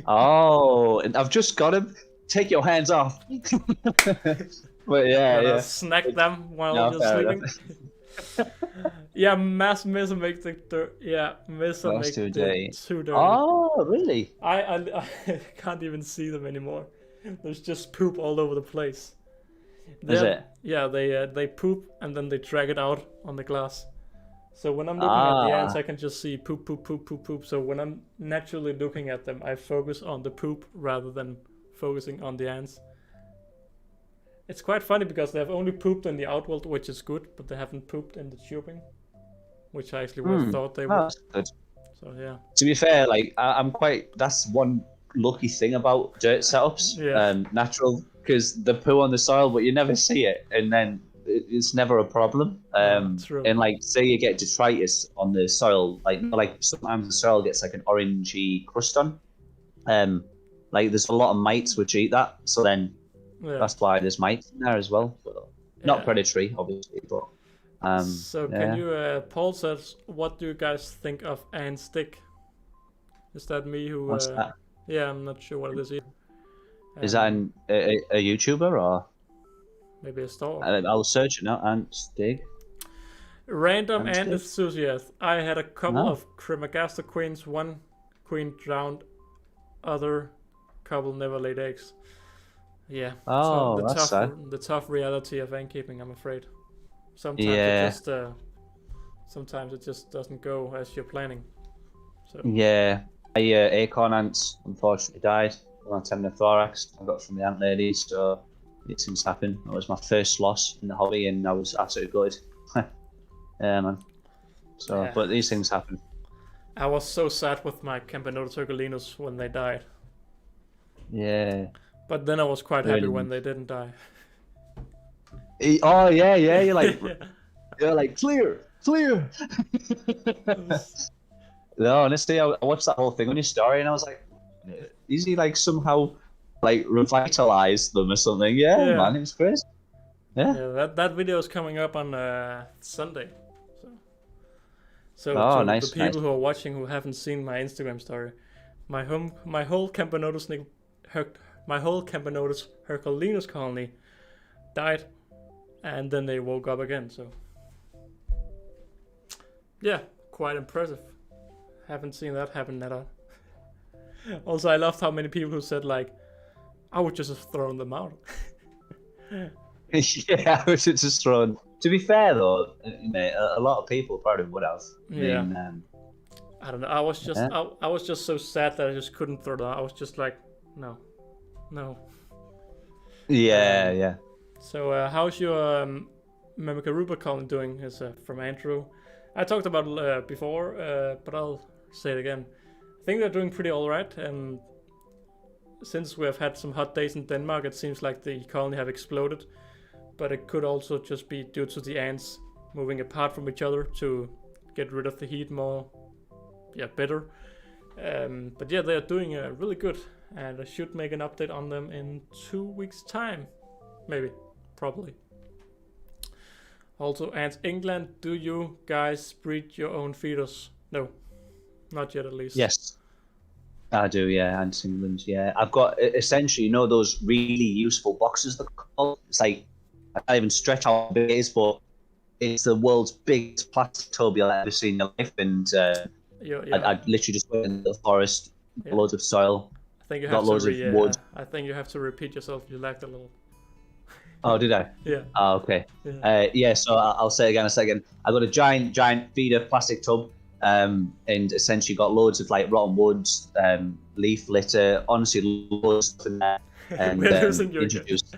Oh, and I've just got him. Take your hands off. But yeah. Snack them while you're sleeping. Yeah, Mesa makes it dirty. Yeah, Mesa makes it too dirty. Oh, really? I can't even see them anymore. There's just poop all over the place. Is it? Yeah, they poop and then they drag it out on the glass. So when I'm looking at the ants, I can just see poop, poop, poop, poop, poop. So when I'm naturally looking at them, I focus on the poop rather than focusing on the ants. It's quite funny because they have only pooped in the outworld, which is good, but they haven't pooped in the tubing, which I actually would have thought they would. That's good. So yeah. To be fair, like I'm quite. That's one lucky thing about dirt setups, natural, because the poo on the soil, but you never see it, and then it's never a problem. True. And like, say you get detritus on the soil, like sometimes the soil gets like an orangey crust on. Like there's a lot of mites which eat that, so then that's why there's mites in there as well. But not predatory, obviously, but. So can you, Paul says, what do you guys think of Ant Stick? Is that me who? What's that? Yeah, I'm not sure what it is either. Is that a YouTuber or? Maybe a store. I'll search it now. Ant Stick. Random ant enthusiast. I had a couple of Cremagaster queens. One queen drowned. Other couple never laid eggs. Yeah. Oh, so that's sad. The tough reality of ant keeping, I'm afraid. Sometimes it just doesn't go as you're planning. So. Yeah. My acorn ants unfortunately died. One thorax I got from the ant lady, so these things happen. It was my first loss in the hobby, and I was absolutely good. Yeah, man. So, but these things happen. I was so sad with my Campanodus herculinus when they died. Yeah. But then I was quite happy when they didn't die. Oh yeah, you're like, you're like clear. No, honestly, I watched that whole thing on your story, and I was like, is he like somehow like revitalized them or something? Yeah. Man, it was crazy. Yeah, that video is coming up on Sunday. So nice, the people who are watching who haven't seen my Instagram story, my whole Campanodus herculinus colony died, and then they woke up again. So yeah, quite impressive. Haven't seen that happen at all. Also, I loved how many people who said like, I would just have thrown them out. Yeah, I was just thrown. To be fair though, a lot of people probably would have. Yeah. I don't know. I was just so sad that I just couldn't throw them out. I was just like, no. Yeah. So how's your Mimicaruba colony doing? Is from Andrew. I talked about it before, but I'll say it again. I think they're doing pretty all right. And since we have had some hot days in Denmark, it seems like the colony have exploded. But it could also just be due to the ants moving apart from each other to get rid of the heat better. But yeah, they're doing really good, and I should make an update on them in 2 weeks' time, maybe, probably. Also, Ants England, do you guys breed your own feeders? No, not yet at least. Yes, I do. Yeah, Ants England. Yeah, I've got essentially, those really useful boxes. They're called. It's like, I can't even stretch how big it is, but it's the world's biggest plastic tub you'll ever see in your life. And I'd literally just went in the forest, loads of soil, I think you got have loads of wood. I think you have to repeat yourself. You lagged a little. Oh, did I? Yeah. Oh, okay. So I'll say it again in a second. I got a giant feeder plastic tub, and essentially got loads of like rotten woods, leaf litter, honestly loads of stuff in there, and introduced.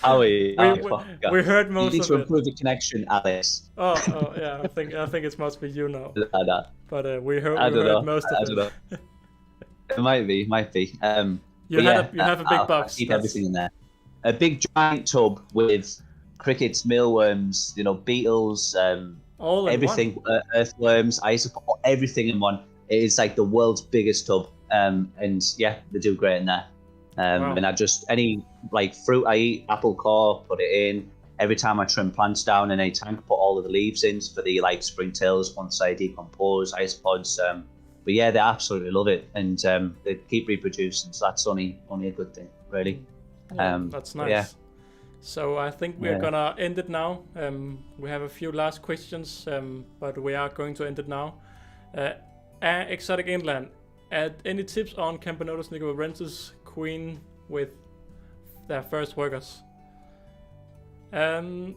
We heard most you need of to it. improve the connection, Alice. Oh yeah, I think it must be you now. But we heard most of it. It might be. You have a big box. Keep everything in there. A big giant tub with crickets, mealworms, beetles, everything, earthworms, everything in one. It is like the world's biggest tub, and yeah, they do great in there. Wow. And I just any like fruit I eat, apple core, put it in. Every time I trim plants down in a tank, put all of the leaves in for the like springtails once they decompose, isopods. But yeah, they absolutely love it, and they keep reproducing. So that's only a good thing, really. Yeah, that's nice. Yeah. So I think we're gonna end it now. We have a few last questions, but we are going to end it now. Exotic Inland. Any tips on Camponotus nigrorhensis queen with their first workers? Yeah,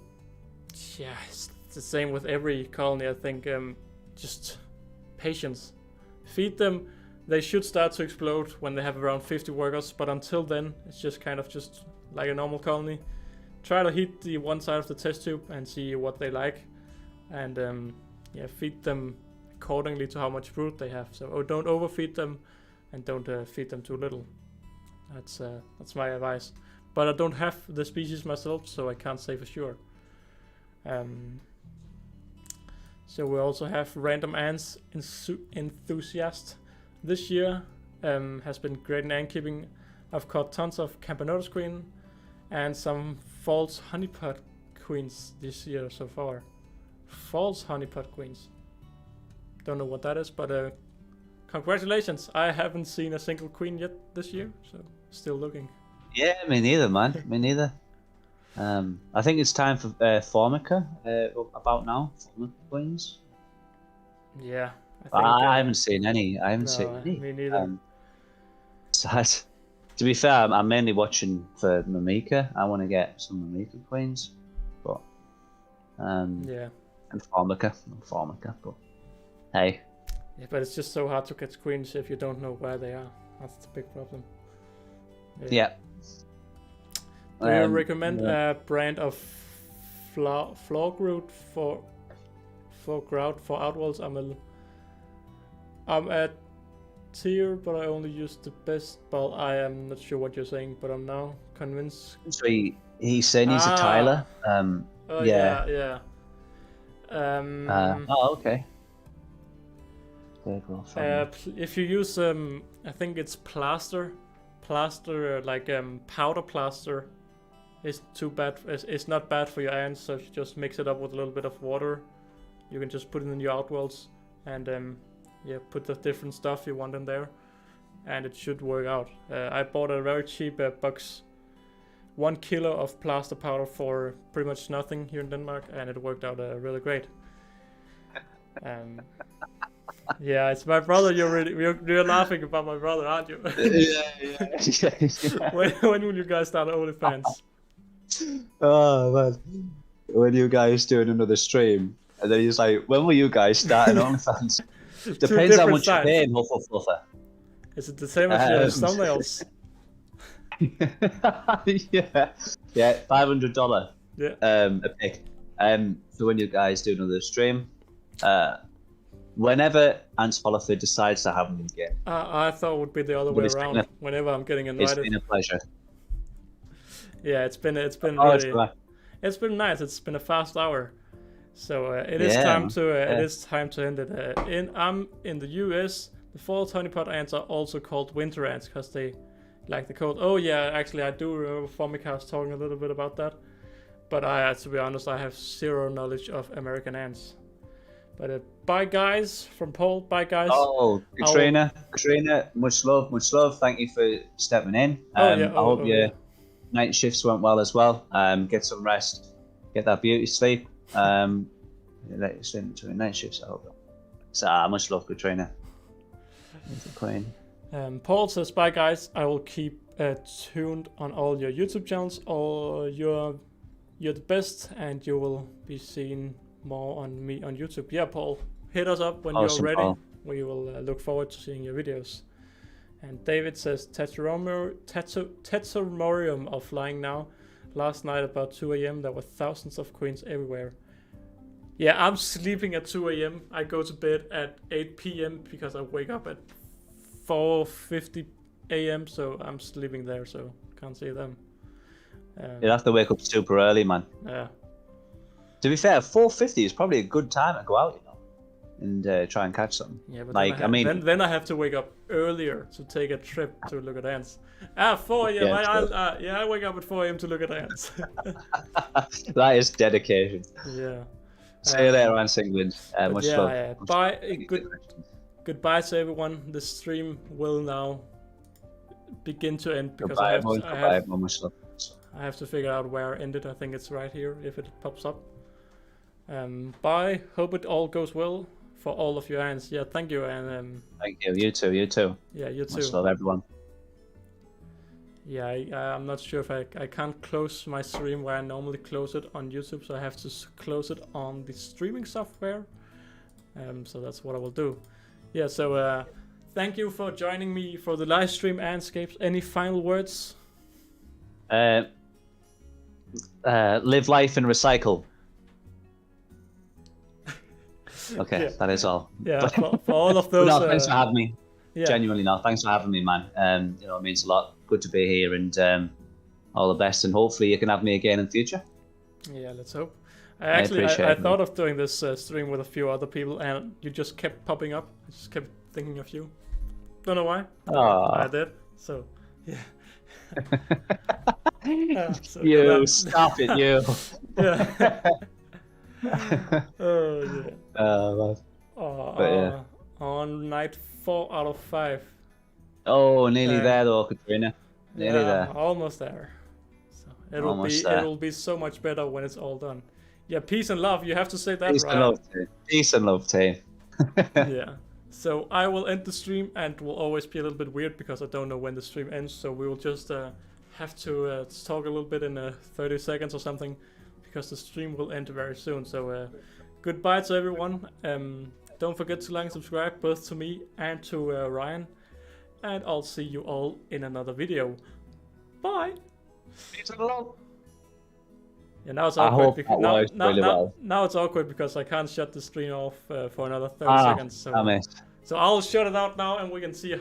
it's the same with every colony. I think just patience. Feed them. They should start to explode when they have around 50 workers, but until then, it's just kind of just like a normal colony. Try to heat the one side of the test tube and see what they like, and yeah, feed them accordingly to how much fruit they have. So don't overfeed them, and don't feed them too little. That's my advice. But I don't have the species myself, so I can't say for sure. So we also have Random Ants Enthusiast. This year has been great in ant keeping. I've caught tons of Camponotus queen and some false honeypot queens this year so far. False honeypot queens. Don't know what that is, but congratulations. I haven't seen a single queen yet this year, so still looking. Yeah, me neither, man. Me neither. I think it's time for Formica about now. Formica queens. Yeah. I haven't seen any. Me neither. Sad. To be fair, I'm mainly watching for Mimica. I want to get some Mimica queens, but yeah, and Formica, but hey. Yeah, but it's just so hard to catch queens if you don't know where they are. That's the big problem. Yeah. Do you recommend a brand of floor grout for outwalls? I'm at tier, but I only use the best. Well, I am not sure what you're saying, but I'm now convinced. So he's saying he's a Tyler. Yeah. Oh, okay. If you use I think it's plaster like powder plaster. It's too bad. It's not bad for your ants. So if you just mix it up with a little bit of water, you can just put it in your outwalls and yeah, put the different stuff you want in there, and it should work out. I bought a very cheap box, 1 kilo of plaster powder for pretty much nothing here in Denmark, and it worked out really great. Yeah, it's my brother. You're laughing about my brother, aren't you? Yeah. When will you guys start OnlyFans? Oh man, when you guys doing another stream, and then he's like, "When will you guys start an OnlyFans?" Depends how much you're paying, Huffle. Is it the same as your thumbnails? yeah, $500. Yeah. A pic. So when you guys do another stream, whenever Ant Holleufer decides to have me again. I thought it would be the other way around. Whenever I'm getting invited. It's been a pleasure. Yeah, it's been really. It's been nice. It's been a fast hour, so it is time to end it. I'm in the US. The fall honeypot ants are also called winter ants because they like the cold. Oh yeah, actually I do remember Formicast talking a little bit about that, but to be honest, I have zero knowledge of American ants. But bye guys from Paul. Bye guys. Oh, Katrina, much love. Thank you for stepping in. I hope your night shifts went well as well. Get some rest, get that beauty sleep. Let you sleep between night shifts. I hope. So much love, Katrina. The queen. Paul says bye guys. I will keep tuned on all your YouTube channels. Or you're the best, and you will be seen more on me on YouTube. Yeah, Paul, hit us up when awesome, you're ready. Paul. We will look forward to seeing your videos. And David says, Tetromorium offline now. Last night about 2 a.m. there were thousands of queens everywhere. Yeah, I'm sleeping at 2 a.m. I go to bed at 8 p.m. because I wake up at 4:50 a.m. So I'm sleeping there, so can't see them. You'll have to wake up super early, man. Yeah. To be fair, 4:50 is probably a good time to go out, and try and catch something. Yeah, but like then I have to wake up earlier to take a trip to look at ants. 4 a.m. I wake up at 4 a.m. to look at ants. That is dedication. Yeah. See you later, Ant England. Much love. Yeah. Bye. Goodbye to everyone. The stream will now begin to end because I have to figure out where I ended. I think it's right here if it pops up. Bye. Hope it all goes well for all of you ants. Yeah, thank you. And thank you. You too. Yeah, you too. Much love, everyone. Yeah, I'm not sure if I can't close my stream where I normally close it on YouTube, so I have to close it on the streaming software. So that's what I will do. Yeah, so thank you for joining me for the live stream, Ant Scapes. Any final words? Live life and recycle. Okay, yeah. That is all. Yeah, for all of those. No, thanks for having me. Yeah. Genuinely, no, thanks for having me, man. It means a lot. Good to be here, and all the best. And hopefully, you can have me again in the future. Yeah, let's hope. I thought of doing this stream with a few other people, and you just kept popping up. I just kept thinking of you. Don't know why. I did. So, yeah. So you stop it, you. Yeah. Oh yeah. On night 4 out of 5. Oh, nearly there though, Katrina. Nearly there. Almost there. So it'll be so much better when it's all done. Yeah, peace and love. You have to say that, peace right? And love, team. Peace and love, team. Yeah. So I will end the stream, and it will always be a little bit weird because I don't know when the stream ends. So we will just have to talk a little bit in 30 seconds or something, because the stream will end very soon. So goodbye to everyone. Don't forget to like and subscribe both to me and to Ryan. And I'll see you all in another video. Bye. Peace and love. Yeah, now it's awkward. Now it's awkward because I can't shut the stream off for another 30 seconds. So I'll shut it out now, and we can see how